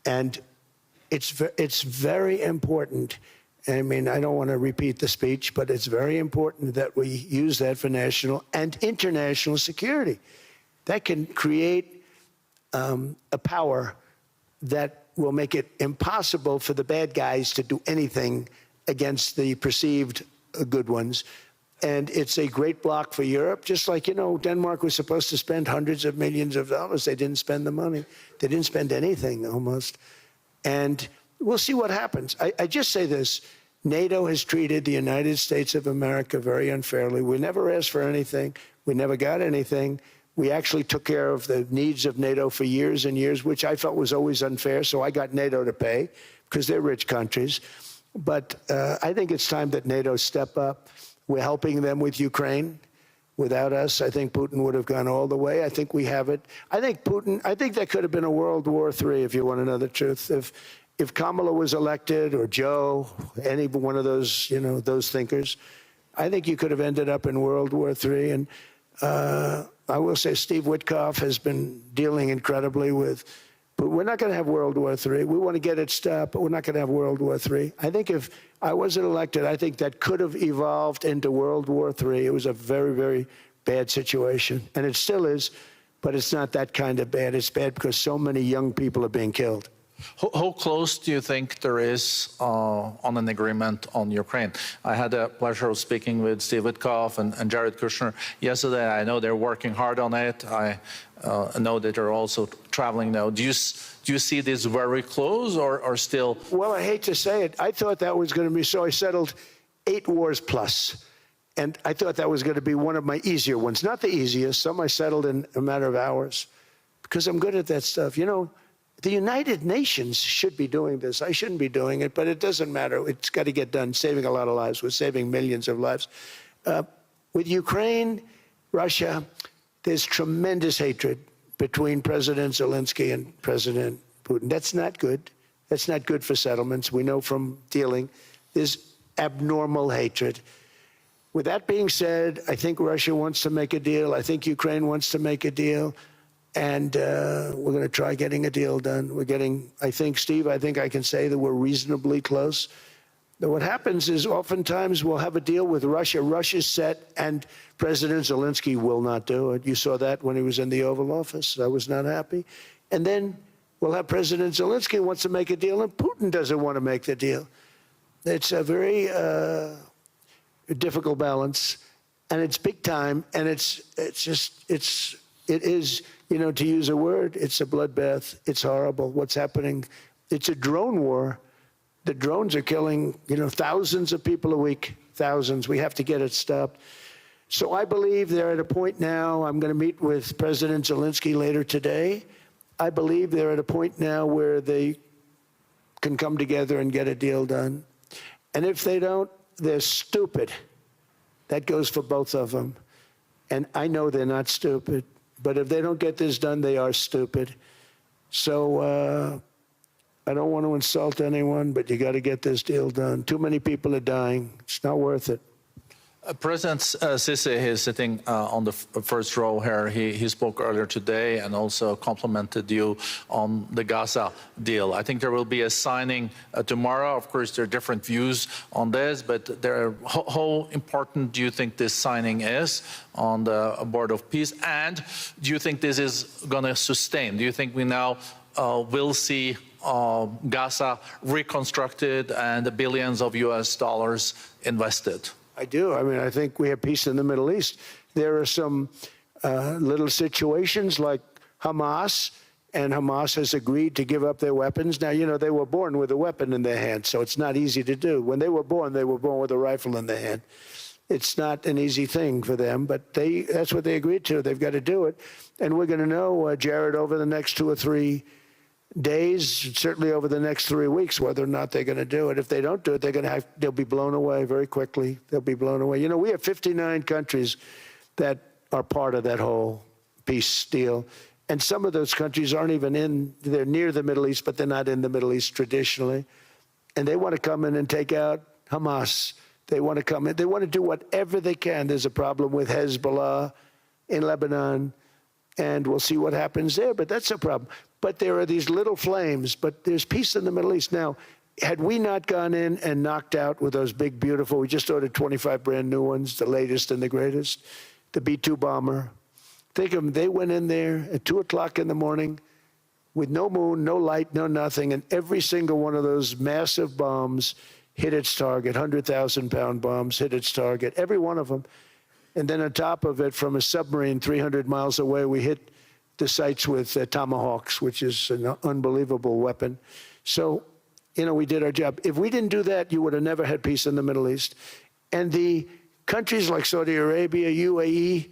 And it's very important. I mean, I don't want to repeat the speech, but it's very important that we use that for national and international security. That can create a power that will make it impossible for the bad guys to do anything against the perceived good ones. And it's a great block for Europe, just like, Denmark was supposed to spend hundreds of millions of dollars. They didn't spend the money. They didn't spend anything almost. And we'll see what happens. I just say this. NATO has treated the United States of America very unfairly. We never asked for anything. We never got anything. We actually took care of the needs of NATO for years and years, which I felt was always unfair. So I got NATO to pay because they're rich countries. But I think it's time that NATO step up. We're helping them with Ukraine. Without us, I think Putin would have gone all the way. I think we have it. I think that could have been a World War III, if you want to know the truth. If Kamala was elected, or Joe, any one of those, those thinkers, I think you could have ended up in World War III. And I will say Steve Witkoff has been dealing incredibly with but we're not going to have World War III. We want to get it stopped, but we're not going to have World War III. I think if I wasn't elected, I think that could have evolved into World War III. It was a very, very bad situation, and it still is, but it's not that kind of bad. It's bad because so many young people are being killed. How close do you think there is on an agreement on Ukraine? I had the pleasure of speaking with Steve Witkoff and Jared Kushner yesterday. I know they're working hard on it. I know that they're also traveling now. Do you see this very close or still? Well, I hate to say it. I thought that was going to be so. I settled 8 wars plus. And I thought that was going to be one of my easier ones. Not the easiest. Some I settled in a matter of hours because I'm good at that stuff. You know, the United Nations should be doing this. I shouldn't be doing it, but it doesn't matter. It's got to get done, saving a lot of lives. We're saving millions of lives. With Ukraine, Russia, there's tremendous hatred between President Zelensky and President Putin. That's not good. That's not good for settlements. We know from dealing. There's abnormal hatred. With that being said, I think Russia wants to make a deal. I think Ukraine wants to make a deal. And we're going to try getting a deal done. We're getting, I think, Steve, I think I can say that we're reasonably close. Now, what happens is oftentimes we'll have a deal with Russia. Russia's set, and President Zelensky will not do it. You saw that when he was in the Oval Office. I was not happy. And then we'll have President Zelensky wants to make a deal, and Putin doesn't want to make the deal. It's a very difficult balance, and it's big time, and it is, you know, to use a word, it's a bloodbath. It's horrible what's happening. It's a drone war. The drones are killing, you know, thousands of people a week, thousands. We have to get it stopped. So I believe they're at a point now, I'm going to meet with President Zelensky later today. I believe they're at a point now where they can come together and get a deal done. And if they don't, they're stupid. That goes for both of them. And I know they're not stupid. But if they don't get this done, they are stupid. So I don't want to insult anyone, but you got to get this deal done. Too many people are dying. It's not worth it. President Sisi is sitting on the first row here. He spoke earlier today and also complimented you on the Gaza deal. I think there will be a signing tomorrow. Of course, there are different views on this, but how important do you think this signing is on the Board of Peace? And do you think this is going to sustain? Do you think we now will see Gaza reconstructed and billions of US dollars invested? I do. I mean, I think we have peace in the Middle East. There are some little situations like Hamas, and Hamas has agreed to give up their weapons. Now, you know, they were born with a weapon in their hand, so it's not easy to do. When they were born with a rifle in their hand. It's not an easy thing for them, but that's what they agreed to. They've got to do it. And we're going to know, Jared, over the next 2 or 3 days, certainly over the next 3 weeks, whether or not they're going to do it. If they don't do it, they'll be blown away very quickly. They'll be blown away. You know, we have 59 countries that are part of that whole peace deal. And some of those countries aren't even they're near the Middle East, but they're not in the Middle East traditionally. And they want to come in and take out Hamas. They want to come in. They want to do whatever they can. There's a problem with Hezbollah in Lebanon, and we'll see what happens there, but that's a problem. But there are these little flames, but there's peace in the Middle East. Now, had we not gone in and knocked out with those big, beautiful, we just ordered 25 brand new ones, the latest and the greatest, the B-2 bomber. Think of them, they went in there at 2 o'clock in the morning with no moon, no light, no nothing, and every single one of those massive bombs hit its target, 100,000-pound bombs hit its target, every one of them. And then on top of it, from a submarine 300 miles away, we hit the sites with tomahawks, which is an unbelievable weapon. So, you know, we did our job. If we didn't do that, you would have never had peace in the Middle East. And the countries like Saudi Arabia, UAE,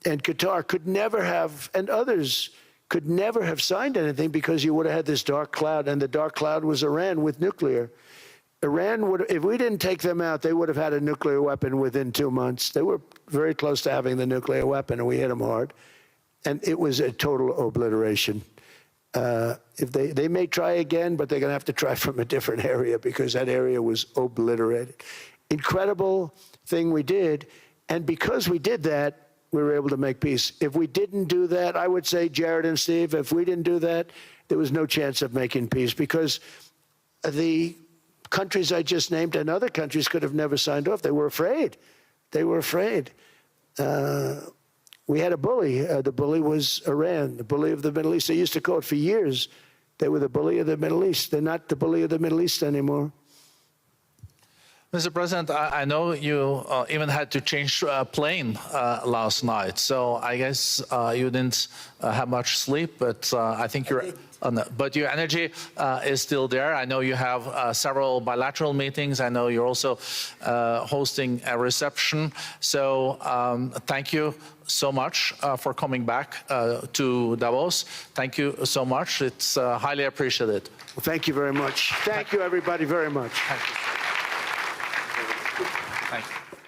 and Qatar could never have, and others could never have signed anything because you would have had this dark cloud, and the dark cloud was Iran with nuclear. Iran would, if we didn't take them out, they would have had a nuclear weapon within 2 months. They were very close to having the nuclear weapon, and we hit them hard. And it was a total obliteration. If they may try again, but they're going to have to try from a different area because that area was obliterated. Incredible thing we did. And because we did that, we were able to make peace. If we didn't do that, I would say, Jared and Steve, if we didn't do that, there was no chance of making peace because the countries I just named and other countries could have never signed off. They were afraid. They were afraid. We had a bully. The bully was Iran, the bully of the Middle East. They used to call it for years. They were the bully of the Middle East. They're not the bully of the Middle East anymore. Mr. President, I know you even had to change plane last night, so I guess you didn't have much sleep, but I think you're... but your energy is still there. I know you have several bilateral meetings. I know you're also hosting a reception. So thank you so much for coming back to Davos. Thank you so much. It's highly appreciated. Well, thank you very much. Thank you, everybody, very much. Thank you. Thank you.